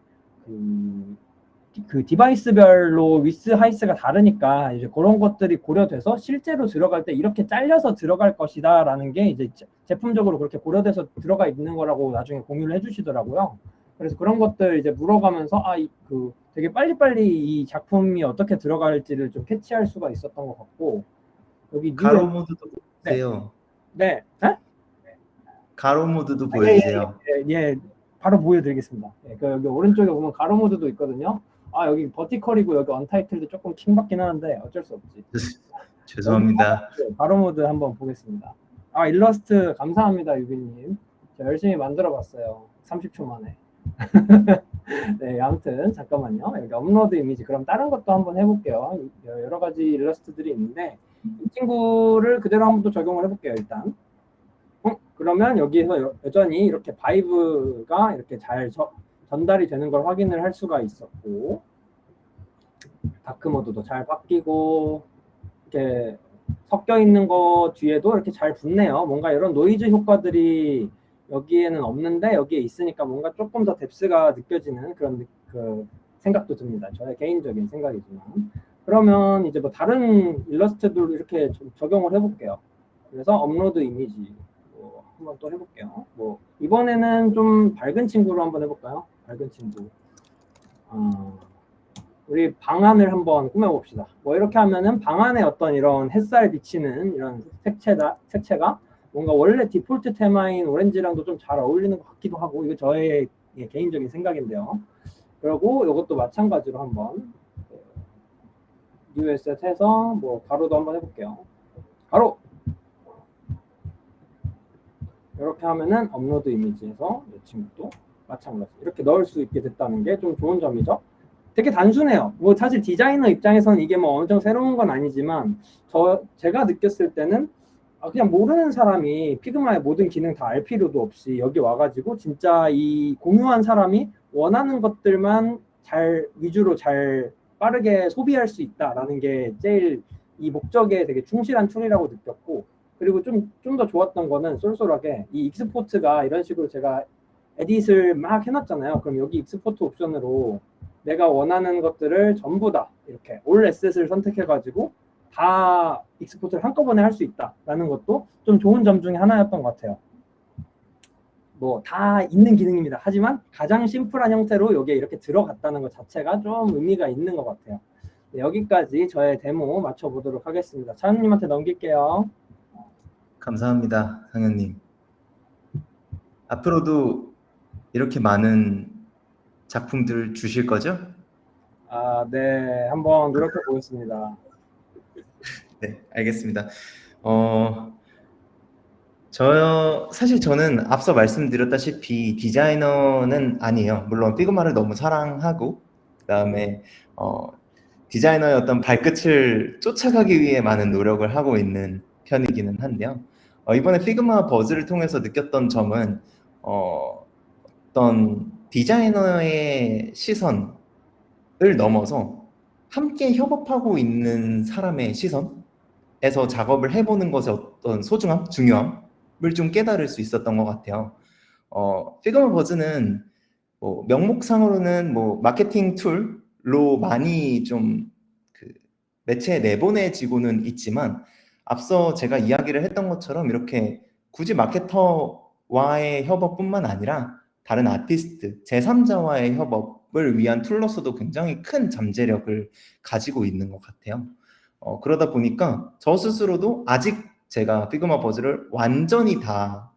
그 디바이스별로 위스 하이스가 다르니까 이제 그런 것들이 고려돼서 실제로 들어갈 때 이렇게 잘려서 들어갈 것이다라는 게 이제 제품적으로 그렇게 고려돼서 들어가 있는 거라고 나중에 공유를 해주시더라고요. 그래서 그런 것들 이제 물어가면서 되게 빨리빨리 이 작품이 어떻게 들어갈지를 좀 캐치할 수가 있었던 것 같고 여기
가로 모드도 보여주세요.
네. 네?
가로 모드도 보여주세요.
예, 바로 보여드리겠습니다. 여기 오른쪽에 보면 가로 모드도 있거든요. 여기 버티컬이고 여기 언타이틀도 조금 킹받긴 하는데 어쩔 수 없지.
죄송합니다.
가로 모드 한번 보겠습니다. 일러스트 감사합니다, 유빈님. 제가 열심히 만들어봤어요. 30초 만에. 네, 아무튼 잠깐만요. 여기 업로드 이미지. 그럼 다른 것도 한번 해볼게요. 여러 가지 일러스트들이 있는데 이 친구를 그대로 한번 또 적용을 해볼게요. 일단. 그러면 여기에서 여전히 이렇게 바이브가 이렇게 잘 전달이 되는 걸 확인을 할 수가 있었고 다크 모드도 잘 바뀌고 이렇게 섞여 있는 거 뒤에도 이렇게 잘 붙네요. 뭔가 이런 노이즈 효과들이 여기에는 없는데 여기에 있으니까 뭔가 조금 더 뎁스가 느껴지는 그런 생각도 듭니다. 저의 개인적인 생각이지만 그러면 이제 뭐 다른 일러스트도 이렇게 좀 적용을 해볼게요. 그래서 업로드 이미지 한번 또 해볼게요. 뭐 이번에는 좀 밝은 친구로 한번 해볼까요? 밝은 친구. 우리 방안을 한번 꾸며봅시다. 뭐 이렇게 하면은 방안에 어떤 이런 햇살 비치는 이런 색채가 뭔가 원래 디폴트 테마인 오렌지랑도 좀 잘 어울리는 것 같기도 하고 이거 저의 개인적인 생각인데요. 그리고 이것도 마찬가지로 한번 뉴 에셋 해서 뭐 가로도 한번 해볼게요. 가로! 이렇게 하면은 업로드 이미지에서 이 친구도 마찬가지 이렇게 넣을 수 있게 됐다는 게 좀 좋은 점이죠. 되게 단순해요. 뭐 사실 디자이너 입장에서는 이게 뭐 엄청 새로운 건 아니지만 제가 느꼈을 때는 그냥 모르는 사람이 피그마의 모든 기능 다 알 필요도 없이 여기 와가지고 진짜 이 공유한 사람이 원하는 것들만 위주로 잘 빠르게 소비할 수 있다라는 게 제일 이 목적에 되게 충실한 툴이라고 느꼈고 그리고 좀 더 좋았던 거는 쏠쏠하게 이 익스포트가 이런 식으로 제가 에딧을 막 해놨잖아요. 그럼 여기 익스포트 옵션으로 내가 원하는 것들을 전부 다 이렇게 올 에셋을 선택해가지고 다 익스포트를 한꺼번에 할 수 있다라는 것도 좀 좋은 점 중에 하나였던 것 같아요. 뭐 다 있는 기능입니다. 하지만 가장 심플한 형태로 여기에 이렇게 들어갔다는 것 자체가 좀 의미가 있는 것 같아요. 네, 여기까지 저의 데모 맞춰보도록 하겠습니다. 차은님한테 넘길게요.
감사합니다, 상현님. 앞으로도 이렇게 많은 작품들 주실 거죠?
네, 한번 노력해 보겠습니다.
네, 알겠습니다. 사실 저는 앞서 말씀드렸다시피 디자이너는 아니에요. 물론 피그마를 너무 사랑하고 그다음에 디자이너의 어떤 발끝을 쫓아가기 위해 많은 노력을 하고 있는 편이기는 한데요. 이번에 피그마 버즈를 통해서 느꼈던 점은 어떤 디자이너의 시선을 넘어서 함께 협업하고 있는 사람의 시선에서 작업을 해보는 것의 어떤 소중함, 중요함을 좀 깨달을 수 있었던 것 같아요. 피그마 버즈는 뭐 명목상으로는 뭐 마케팅 툴로 많이 좀 그 매체에 내보내지고는 있지만 앞서 제가 이야기를 했던 것처럼 이렇게 굳이 마케터와의 협업뿐만 아니라 다른 아티스트, 제3자와의 협업을 위한 툴로서도 굉장히 큰 잠재력을 가지고 있는 것 같아요. 그러다 보니까 저 스스로도 아직 제가 피그마 버즈를 완전히 다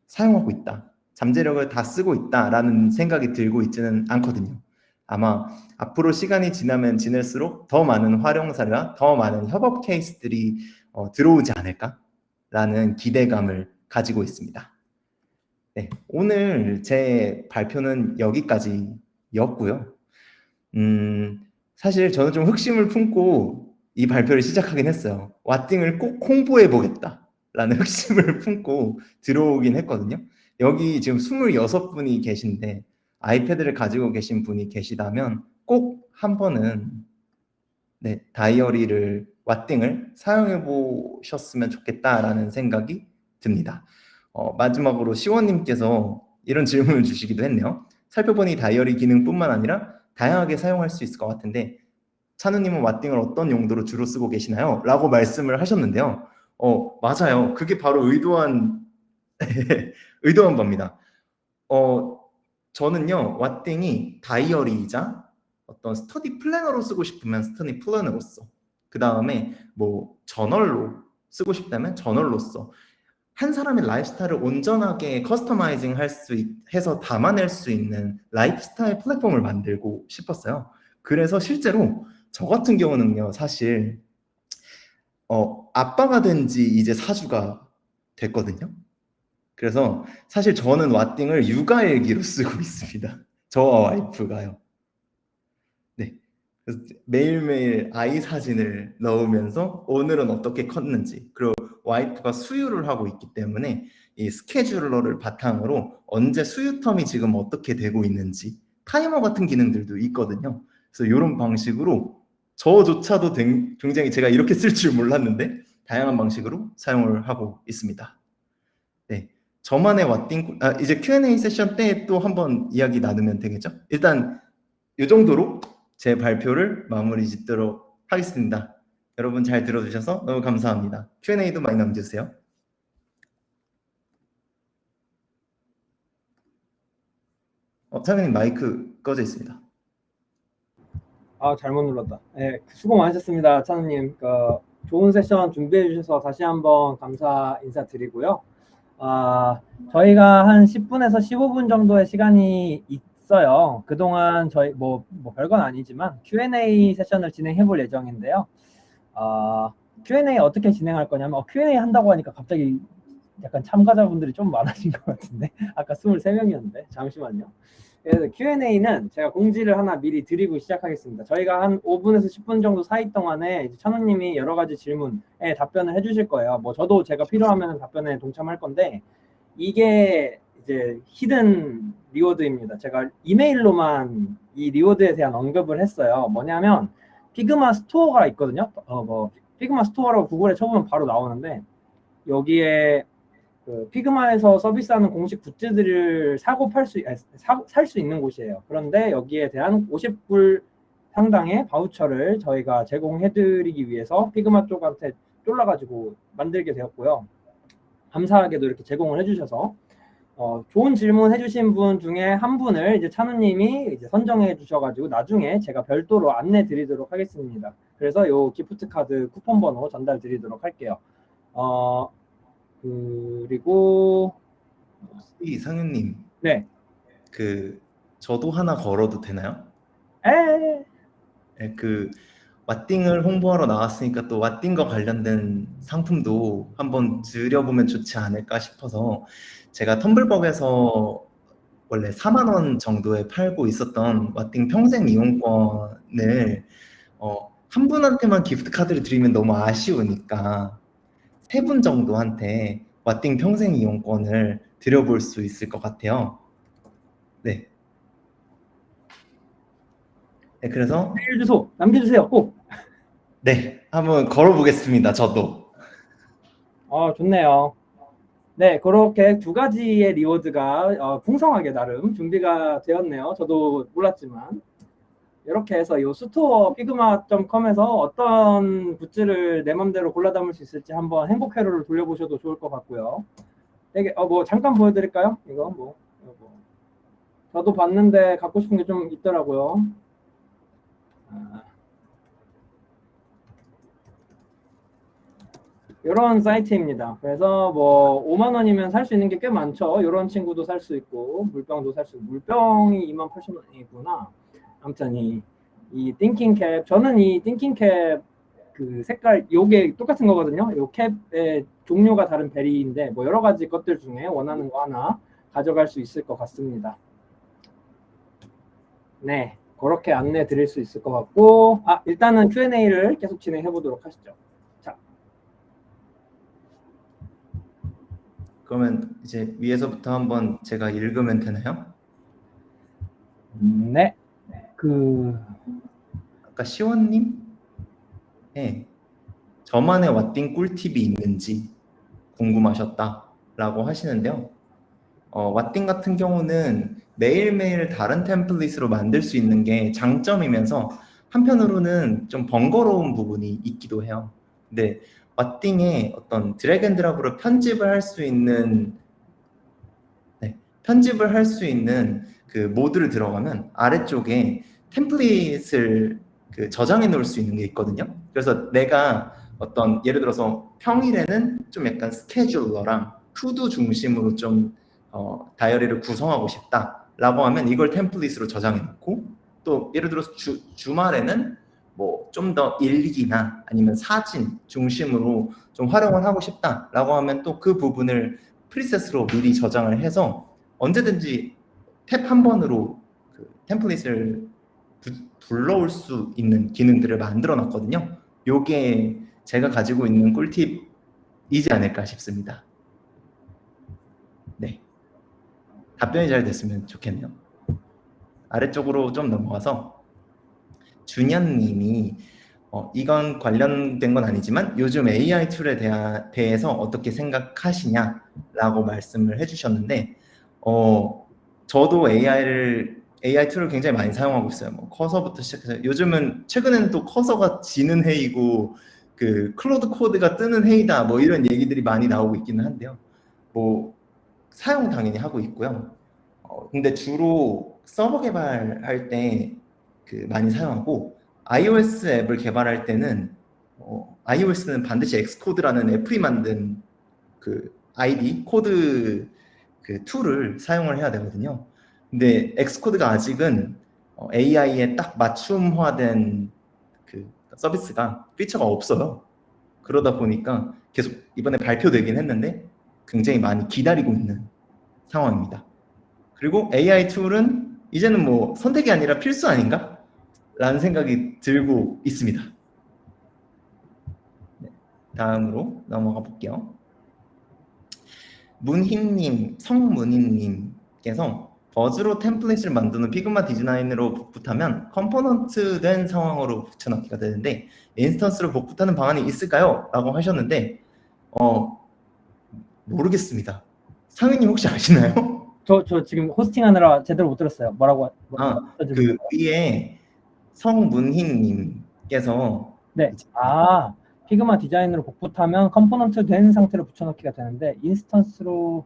사용하고 있다. 잠재력을 다 쓰고 있다라는 생각이 들고 있지는 않거든요. 아마 앞으로 시간이 지나면 지날수록 더 많은 활용 사례와 더 많은 협업 케이스들이 들어오지 않을까라는 기대감을 가지고 있습니다. 네, 오늘 제 발표는 여기까지였고요. 사실 저는 좀 흑심을 품고 이 발표를 시작하긴 했어요. 왓띵을 꼭 홍보해 보겠다라는 흑심을 품고 들어오긴 했거든요. 여기 지금 26분이 계신데 아이패드를 가지고 계신 분이 계시다면 꼭 한 번은 다이어리를 왓띵을 사용해 보셨으면 좋겠다라는 생각이 듭니다. 마지막으로 시원님께서 이런 질문을 주시기도 했네요. 살펴보니 다이어리 기능뿐만 아니라 다양하게 사용할 수 있을 것 같은데 찬우님은 왓띵을 어떤 용도로 주로 쓰고 계시나요? 라고 말씀을 하셨는데요. 맞아요. 그게 바로 의도한 바입니다. 저는요, 왓띵이 다이어리이자 어떤 스터디 플래너로 쓰고 싶으면 스터디 플래너로서, 그 다음에 뭐 저널로 쓰고 싶다면 저널로서, 한 사람의 라이프스타일을 온전하게 커스터마이징 해서 담아낼 수 있는 라이프스타일 플랫폼을 만들고 싶었어요. 그래서 실제로 저 같은 경우는요, 사실 아빠가 된 지 이제 4주가 됐거든요. 그래서 사실 저는 왓띵을 육아일기로 쓰고 있습니다. 저와 와이프가요. 네. 그래서 매일매일 아이 사진을 넣으면서 오늘은 어떻게 컸는지, 그리고 와이프가 수유를 하고 있기 때문에 이 스케줄러를 바탕으로 언제 수유 텀이 지금 어떻게 되고 있는지 타이머 같은 기능들도 있거든요. 그래서 이런 방식으로 저조차도 굉장히 제가 이렇게 쓸 줄 몰랐는데 다양한 방식으로 사용을 하고 있습니다. 네. 저만의 왓띵, 이제 Q&A 세션 때 또 한번 이야기 나누면 되겠죠? 일단 이 정도로 제 발표를 마무리 짓도록 하겠습니다. 여러분 잘 들어주셔서 너무 감사합니다. Q&A도 많이 남겨주세요. 차장님 마이크 꺼져 있습니다.
잘못 눌렀다. 네, 수고 많으셨습니다, 찬우님. 좋은 세션 준비해 주셔서 다시 한번 감사 인사드리고요. 저희가 한 10분에서 15분 정도의 시간이 있어요. 그동안 저희 뭐 별건 아니지만 Q&A 세션을 진행해 볼 예정인데요. Q&A 어떻게 진행할 거냐면 Q&A 한다고 하니까 갑자기 약간 참가자분들이 좀 많아진 것 같은데 아까 23명이었는데 잠시만요. 그래서 Q&A는 제가 공지를 하나 미리 드리고 시작하겠습니다. 저희가 한 5분에서 10분 정도 사이 동안에 찬우님이 여러 가지 질문에 답변을 해주실 거예요. 뭐 저도 제가 필요하면 답변에 동참할 건데 이게 이제 히든 리워드입니다. 제가 이메일로만 이 리워드에 대한 언급을 했어요. 뭐냐면 피그마 스토어가 있거든요. 피그마 스토어라고 구글에 쳐보면 바로 나오는데 여기에 피그마에서 서비스하는 공식 굿즈들을 살 수 있는 곳이에요. 그런데 여기에 대한 50불 상당의 바우처를 저희가 제공해드리기 위해서 피그마 쪽한테 쫄라가지고 만들게 되었고요. 감사하게도 이렇게 제공을 해주셔서 좋은 질문 해주신 분 중에 한 분을 이제 찬우님이 이제 선정해 주셔가지고 나중에 제가 별도로 안내 드리도록 하겠습니다. 그래서 요 기프트 카드 쿠폰 번호 전달 드리도록 할게요. 그리고
상윤님,
네.
저도 하나 걸어도 되나요?
에.
네, 왓띵을 홍보하러 나왔으니까 또 왓띵과 관련된 상품도 한번 드려보면 좋지 않을까 싶어서 제가 텀블벅에서 원래 4만 원 정도에 팔고 있었던 왓띵 평생 이용권을 한 분한테만 기프트 카드를 드리면 너무 아쉬우니까 3분 정도한테 왓띵 평생 이용권을 드려볼 수 있을 것 같아요. 네. 네, 그래서
메일 주소 남겨주세요. 꼭.
네, 한번 걸어보겠습니다. 저도.
좋네요. 네, 그렇게 두 가지의 리워드가 풍성하게 나름 준비가 되었네요. 저도 몰랐지만. 이렇게 해서 이 스토어 피그마.com에서 어떤 굿즈를 내 맘대로 골라 담을 수 있을지 한번 행복 회로를 돌려보셔도 좋을 것 같고요. 되게 뭐 잠깐 보여드릴까요? 이거. 저도 봤는데 갖고 싶은 게 좀 있더라고요. 이런 사이트입니다. 그래서 뭐 5만 원이면 살 수 있는 게 꽤 많죠. 이런 친구도 살 수 있고 물병도 살 수 있고 물병이 28,000원이구나. 아무튼 이 띵킹캡, 저는 이 띵킹캡 그 색깔 요게 똑같은 거거든요. 요 캡의 종류가 다른 베리인데 뭐 여러 가지 것들 중에 원하는 거 하나 가져갈 수 있을 것 같습니다. 네, 그렇게 안내 드릴 수 있을 것 같고, 일단은 Q&A를 계속 진행해 보도록 하시죠. 자,
그러면 이제 위에서부터 한번 제가 읽으면 되나요?
네,
아까 시원님? 네, 저만의 왓띵 꿀팁이 있는지 궁금하셨다라고 하시는데요. 왓띵 같은 경우는 매일매일 다른 템플릿으로 만들 수 있는 게 장점이면서 한편으로는 좀 번거로운 부분이 있기도 해요. 근데 왓띵에 어떤 드래그 앤 드랍으로 편집을 할 수 있는 그 모드를 들어가면 아래쪽에 템플릿을 저장해 놓을 수 있는 게 있거든요. 그래서 내가 어떤 예를 들어서 평일에는 좀 약간 스케줄러랑 투두 중심으로 좀 다이어리를 구성하고 싶다라고 하면 이걸 템플릿으로 저장해 놓고 또 예를 들어서 주말에는 뭐 좀 더 일기나 아니면 사진 중심으로 좀 활용을 하고 싶다라고 하면 또 그 부분을 프리셋으로 미리 저장을 해서 언제든지 탭 한 번으로 그 템플릿을 불러올 수 있는 기능들을 만들어 놨거든요. 요게 제가 가지고 있는 꿀팁이지 않을까 싶습니다. 네, 답변이 잘 됐으면 좋겠네요. 아래쪽으로 좀 넘어가서 준현님이 이건 관련된 건 아니지만 요즘 AI 툴에 대해서 어떻게 생각하시냐라고 말씀을 해주셨는데 저도 AI 툴을 굉장히 많이 사용하고 있어요. 뭐 커서부터 시작해서 요즘은 최근에는 또 커서가 지는 회의고 그 클로드 코드가 뜨는 회의다 뭐 이런 얘기들이 많이 나오고 있기는 한데요. 뭐 사용 당연히 하고 있고요. 근데 주로 서버 개발할 때 많이 사용하고 iOS 앱을 개발할 때는 iOS는 반드시 엑스코드라는 애플이 만든 그 아이디 코드 툴을 사용을 해야 되거든요. 근데 엑스코드가 아직은 AI에 딱 맞춤화된 서비스가 피처가 없어요. 그러다 보니까 계속 이번에 발표되긴 했는데 굉장히 많이 기다리고 있는 상황입니다. 그리고 AI 툴은 이제는 뭐 선택이 아니라 필수 아닌가? 라는 생각이 들고 있습니다. 네, 다음으로 넘어가 볼게요. 성문희님께서 버즈로 템플릿을 만드는 피그마 디자인으로 복붙하면 컴포넌트 된 상황으로 붙여넣기가 되는데 인스턴스로 복붙하는 방안이 있을까요? 라고 하셨는데 모르겠습니다. 상윤님 혹시 아시나요?
저 지금 호스팅하느라 제대로 못 들었어요. 뭐라고?
그 위에 성문희님께서
네, 피그마 디자인으로 복붙하면 컴포넌트 된 상태로 붙여넣기가 되는데 인스턴스로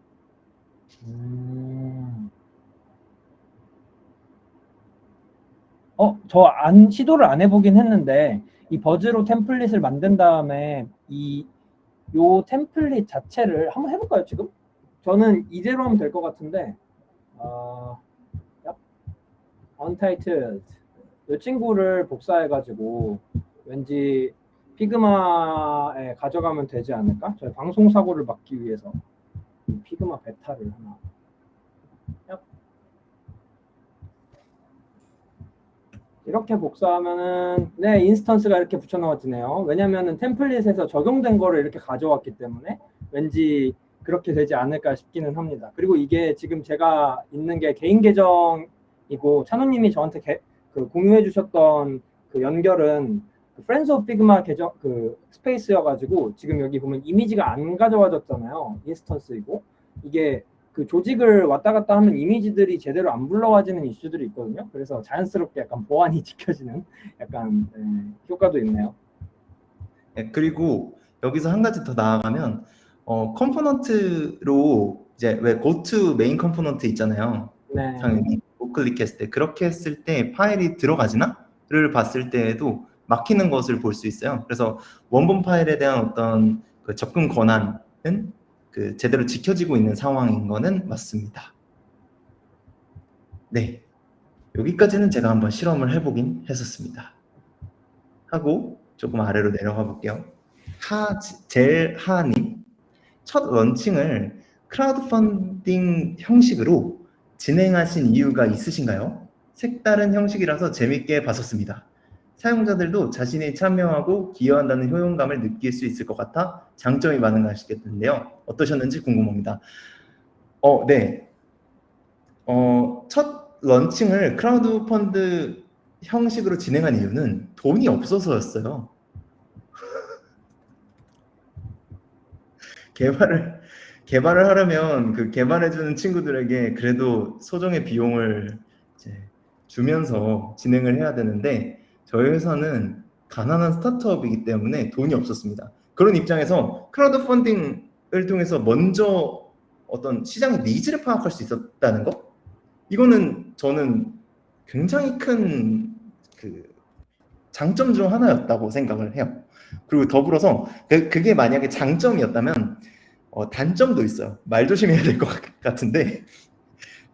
저 시도를 안 해보긴 했는데 이 버즈로 템플릿을 만든 다음에 요 템플릿 자체를 한번 해볼까요 지금? 저는 이대로 하면 될 것 같은데 Untitled 이 친구를 복사해가지고 왠지 피그마에 가져가면 되지 않을까? 저희 방송 사고를 막기 위해서 피그마 베타를 하나. 얍. 이렇게 복사하면은 네, 인스턴스가 이렇게 붙여넣어지네요. 왜냐면은 템플릿에서 적용된 거를 이렇게 가져왔기 때문에 왠지 그렇게 되지 않을까 싶기는 합니다. 그리고 이게 지금 제가 있는 게 개인 계정이고 찬호님이 저한테 그 공유해 주셨던 그 연결은 그 Friends of Figma 계정 그 스페이스여가지고 지금 여기 보면 이미지가 안 가져와졌잖아요. 인스턴스이고 이게 그 조직을 왔다 갔다 하면 이미지들이 제대로 안 불러와지는 이슈들이 있거든요. 그래서 자연스럽게 약간 보안이 지켜지는 약간 효과도 있네요.
네, 그리고 여기서 한 가지 더 나아가면 컴포넌트로 이제 왜 고투 메인 컴포넌트 있잖아요.
네.
당연히 우클릭했을 때 그렇게 했을 때 파일이 들어가지나?를 봤을 때에도 막히는 것을 볼 수 있어요. 그래서 원본 파일에 대한 어떤 그 접근 권한은 그 제대로 지켜지고 있는 상황인 거는 맞습니다. 네, 여기까지는 제가 한번 실험을 해보긴 했었습니다. 하고 조금 아래로 내려가 볼게요. 젤하님, 첫 런칭을 크라우드 펀딩 형식으로 진행하신 이유가 있으신가요? 색다른 형식이라서 재밌게 봤었습니다. 사용자들도 자신이 참여하고 기여한다는 효용감을 느낄 수 있을 것 같아 장점이 많은 것 같겠는데요. 어떠셨는지 궁금합니다. 네. 첫 런칭을 크라우드 펀드 형식으로 진행한 이유는 돈이 없어서였어요. 개발을 하려면 그 개발해주는 친구들에게 그래도 소정의 비용을 이제 주면서 진행을 해야 되는데 저희 회사는 가난한 스타트업이기 때문에 돈이 없었습니다. 그런 입장에서 크라우드 펀딩을 통해서 먼저 어떤 시장의 니즈를 파악할 수 있었다는 거? 이거는 저는 굉장히 큰 그 장점 중 하나였다고 생각을 해요. 그리고 더불어서 그게 만약에 장점이었다면 단점도 있어요. 말 조심해야 될 것 같은데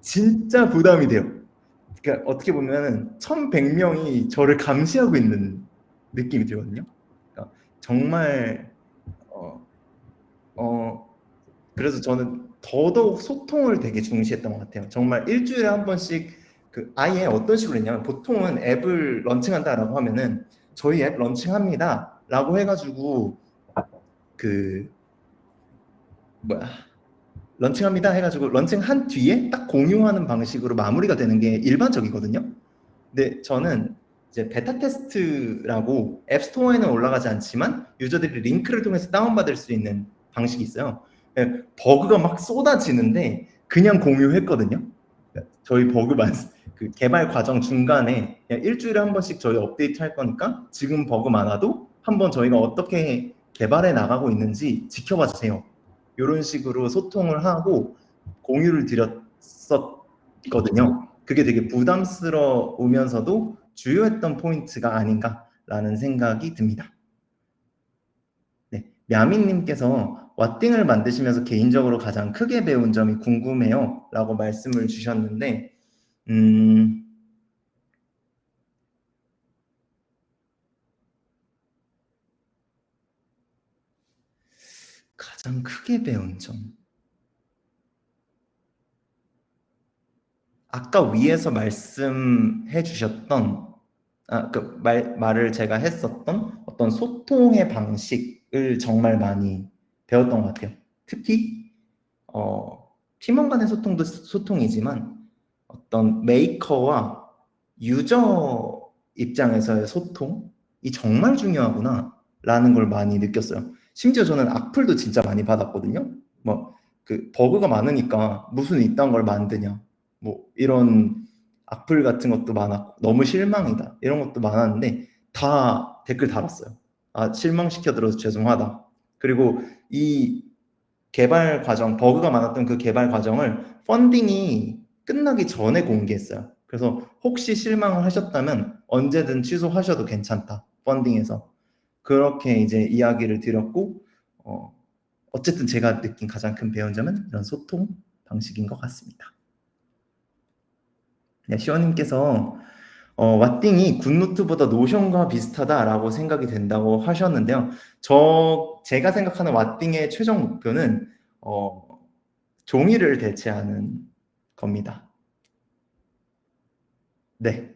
진짜 부담이 돼요. 그러니까 어떻게 보면 1,100명이 저를 감시하고 있는 느낌이 들거든요. 그러니까 정말 그래서 저는 더더욱 소통을 되게 중시했던 것 같아요. 정말 일주일에 한 번씩 아예 어떤 식으로 했냐면 보통은 앱을 런칭한다라고 하면은 저희 앱 런칭합니다 라고 해가지고 런칭합니다 해가지고 런칭한 뒤에 딱 공유하는 방식으로 마무리가 되는 게 일반적이거든요. 근데 저는 이제 베타 테스트라고 앱스토어에는 올라가지 않지만 유저들이 링크를 통해서 다운받을 수 있는 방식이 있어요. 버그가 막 쏟아지는데 그냥 공유했거든요. 저희 그 개발 과정 중간에 그냥 일주일에 한 번씩 저희 업데이트 할 거니까 지금 버그 많아도 한번 저희가 어떻게 개발해 나가고 있는지 지켜봐 주세요. 이런 식으로 소통을 하고 공유를 드렸었거든요. 그게 되게 부담스러우면서도 주요했던 포인트가 아닌가라는 생각이 듭니다. 네, 야민님께서 왓띵을 만드시면서 개인적으로 가장 크게 배운 점이 궁금해요 라고 말씀을 주셨는데 가장 크게 배운 점 아까 위에서 말씀해 주셨던 말을 제가 했었던 어떤 소통의 방식을 정말 많이 배웠던 것 같아요. 특히 팀원 간의 소통도 소통이지만 어떤 메이커와 유저 입장에서의 소통이 정말 중요하구나 라는 걸 많이 느꼈어요. 심지어 저는 악플도 진짜 많이 받았거든요. 버그가 많으니까 무슨 이딴 걸 만드냐 이런 악플 같은 것도 많았고 너무 실망이다 이런 것도 많았는데 다 댓글 달았어요. 실망시켜드려서 죄송하다. 그리고 이 개발 과정, 버그가 많았던 그 개발 과정을 펀딩이 끝나기 전에 공개했어요. 그래서 혹시 실망을 하셨다면 언제든 취소하셔도 괜찮다. 펀딩에서. 그렇게 이제 이야기를 드렸고 어쨌든 제가 느낀 가장 큰 배운 점은 이런 소통 방식인 것 같습니다. 네, 시원님께서 왓띵이 굿노트보다 노션과 비슷하다라고 생각이 된다고 하셨는데요. 제가 생각하는 왓띵의 최종 목표는 종이를 대체하는 겁니다. 네.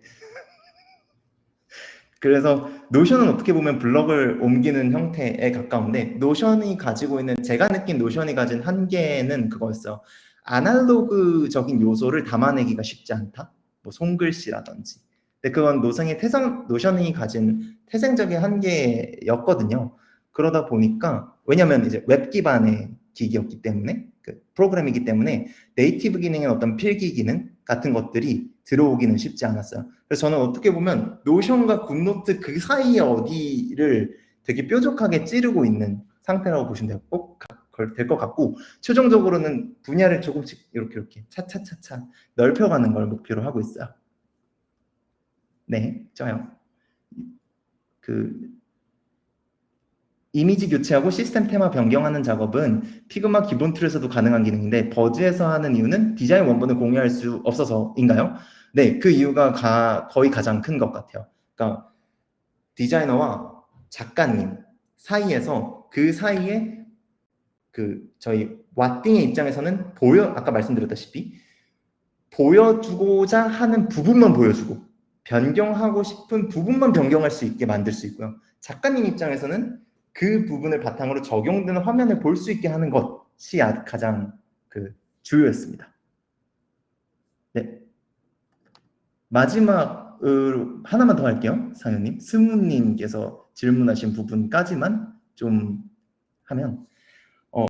그래서 노션은 어떻게 보면 블럭을 옮기는 형태에 가까운데 제가 느낀 노션이 가진 한계는 그거였어요. 아날로그적인 요소를 담아내기가 쉽지 않다. 뭐 손글씨라든지. 근데 그건 노션이 가진 태생적인 한계였거든요. 그러다 보니까 왜냐하면 이제 웹 기반의 기기였기 때문에 그 프로그램이기 때문에 네이티브 기능의 어떤 필기 기능 같은 것들이 들어오기는 쉽지 않았어요. 그래서 저는 어떻게 보면 노션과 굿노트 그 사이에 어디를 되게 뾰족하게 찌르고 있는 상태라고 보시면 돼요. 꼭 될 것 같고 최종적으로는 분야를 조금씩 이렇게 차차차차 넓혀가는 걸 목표로 하고 있어요. 네, 좋아요. 이미지 교체하고 시스템 테마 변경하는 작업은 피그마 기본 툴에서도 가능한 기능인데 버즈에서 하는 이유는 디자인 원본을 공유할 수 없어서인가요? 네, 그 이유가 거의 가장 큰 것 같아요. 그러니까 디자이너와 작가님 사이에서 그 사이에 저희 왓띵의 입장에서는 아까 말씀드렸다시피 보여주고자 하는 부분만 보여주고 변경하고 싶은 부분만 변경할 수 있게 만들 수 있고요. 작가님 입장에서는 그 부분을 바탕으로 적용되는 화면을 볼 수 있게 하는 것이 가장 주요였습니다. 네. 마지막으로 하나만 더 할게요. 상현님. 스무님께서 질문하신 부분까지만 좀 하면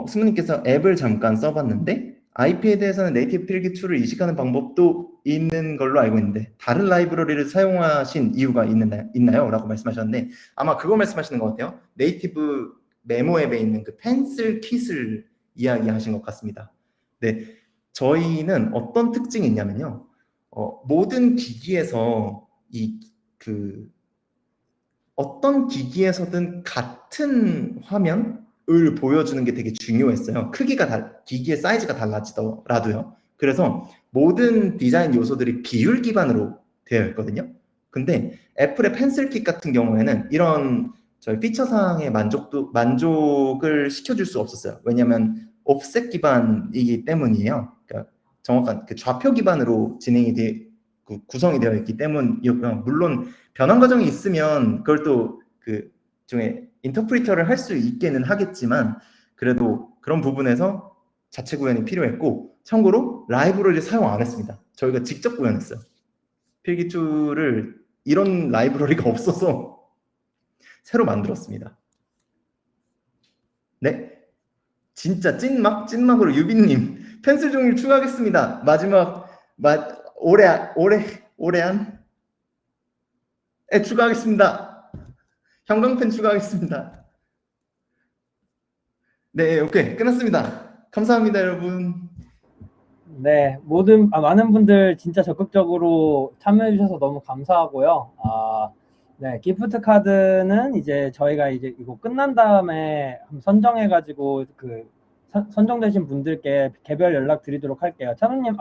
스무님께서 앱을 잠깐 써봤는데 아이패드에서는 네이티브 필기 툴을 이식하는 방법도 있는 걸로 알고 있는데 다른 라이브러리를 사용하신 이유가 있나요? 라고 말씀하셨는데 아마 그거 말씀하시는 것 같아요. 네이티브 메모 앱에 있는 그 펜슬 킷을 이야기하신 것 같습니다. 네, 저희는 어떤 특징이 있냐면요. 모든 기기에서 어떤 기기에서든 같은 화면을 보여주는 게 되게 중요했어요. 기기의 사이즈가 달라지더라도요. 그래서 모든 디자인 요소들이 비율 기반으로 되어 있거든요. 근데 애플의 펜슬킷 같은 경우에는 이런 저희 피처상의 만족을 시켜줄 수 없었어요. 왜냐하면 옵셋 기반이기 때문이에요. 그러니까 정확한 좌표 기반으로 구성이 되어 있기 때문이었고요. 물론 변환 과정이 있으면 그걸 또 중에 인터프리터를 할 수 있게는 하겠지만 그래도 그런 부분에서 자체 구현이 필요했고 참고로 라이브러리를 사용 안 했습니다. 저희가 직접 구현했어요. 필기툴을 이런 라이브러리가 없어서 새로 만들었습니다. 네, 진짜 찐막으로 유빈님 펜슬 종이를 추가하겠습니다. 마지막 올해안 추가하겠습니다. 형광펜 추가하겠습니다. 네, 오케이. 끝났습니다. 감사합니다, 여러분.
네, 많은 분들 진짜 적극적으로 참여해 주셔서 너무 감사하고요. 네, 기프트 카드는 이제 저희가 이제 이거 끝난 다음에 선정해 가지고 선정되신 분들께 개별 연락 드리도록 할게요. 찬우님,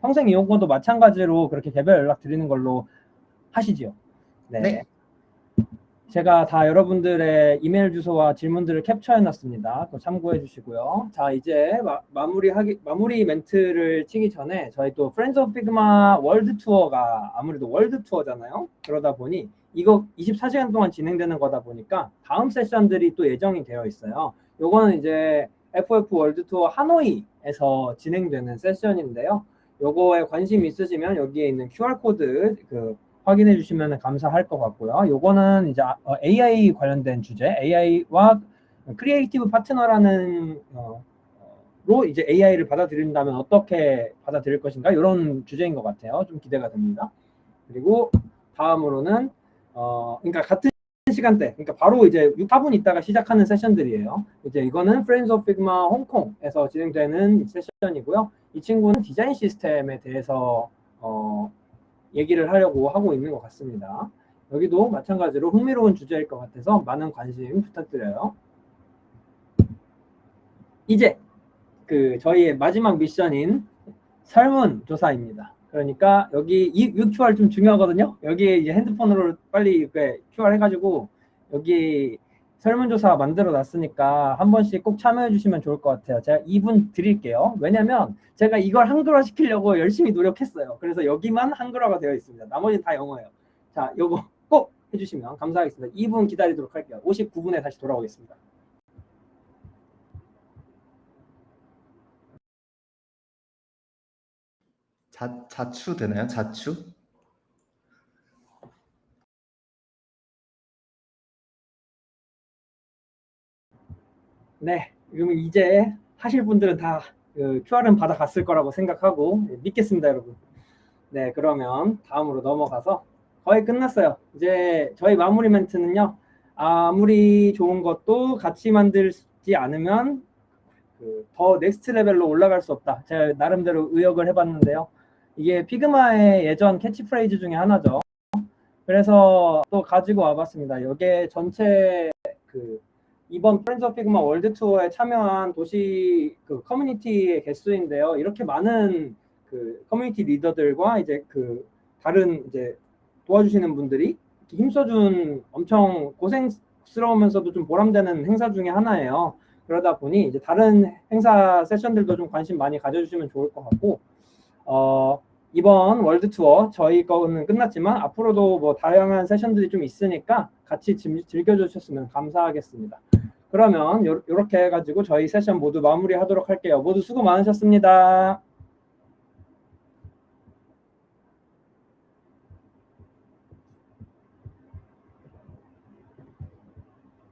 평생 이용권도 마찬가지로 그렇게 개별 연락 드리는 걸로 하시지요. 네.
네.
제가 다 여러분들의 이메일 주소와 질문들을 캡처해 놨습니다. 그거 참고해 주시고요. 자, 이제 마무리 멘트를 치기 전에 저희 또 프렌즈 오브 피그마 월드 투어가 아무래도 월드 투어잖아요. 그러다 보니 이거 24시간 동안 진행되는 거다 보니까 다음 세션들이 또 예정이 되어 있어요. 요거는 이제 FF 월드 투어 하노이에서 진행되는 세션인데요. 요거에 관심 있으시면 여기에 있는 QR코드 확인해 주시면 감사할 것 같고요. 요거는 이제 AI 관련된 주제, AI와 크리에이티브 파트너라는 로 이제 AI를 받아들인다면 어떻게 받아들일 것인가 이런 주제인 것 같아요. 좀 기대가 됩니다. 그리고 다음으로는 그러니까 같은 시간대, 그러니까 바로 이제 4분 있다가 시작하는 세션들이에요. 이제 이거는 Friends of Figma 홍콩에서 진행되는 세션이고요. 이 친구는 디자인 시스템에 대해서 얘기를 하려고 하고 있는 것 같습니다. 여기도 마찬가지로 흥미로운 주제일 것 같아서 많은 관심 부탁드려요. 이제 저희의 마지막 미션인 설문조사입니다. 그러니까 여기 이 QR 좀 중요하거든요. 여기에 이제 핸드폰으로 빨리 QR 해가지고 여기 설문조사 만들어 놨으니까 한 번씩 꼭 참여해 주시면 좋을 것 같아요. 제가 2분 드릴게요. 왜냐면 제가 이걸 한글화 시키려고 열심히 노력했어요. 그래서 여기만 한글화가 되어 있습니다. 나머지는 다 영어예요. 자, 요거 꼭 해주시면 감사하겠습니다. 2분 기다리도록 할게요. 59분에 다시 돌아오겠습니다.
자추 되나요? 자추?
네, 그러면 이제 하실 분들은 다 QR은 받아갔을 거라고 생각하고 믿겠습니다, 여러분. 네, 그러면 다음으로 넘어가서 거의 끝났어요. 이제 저희 마무리 멘트는요. 아무리 좋은 것도 같이 만들지 않으면 더 넥스트 레벨로 올라갈 수 없다. 제가 나름대로 의역을 해봤는데요. 이게 피그마의 예전 캐치프레이즈 중에 하나죠. 그래서 또 가지고 와봤습니다. 이게 전체 이번 프렌즈 오브 피그마 월드 투어에 참여한 도시 커뮤니티의 개수인데요. 이렇게 많은 커뮤니티 리더들과 이제 다른 이제 도와주시는 분들이 힘써준 엄청 고생스러우면서도 좀 보람되는 행사 중에 하나예요. 그러다 보니 이제 다른 행사 세션들도 좀 관심 많이 가져주시면 좋을 것 같고, 이번 월드 투어 저희 거는 끝났지만 앞으로도 뭐 다양한 세션들이 좀 있으니까 같이 즐겨주셨으면 감사하겠습니다. 그러면 이렇게 해가지고 저희 세션 모두 마무리하도록 할게요. 모두 수고 많으셨습니다.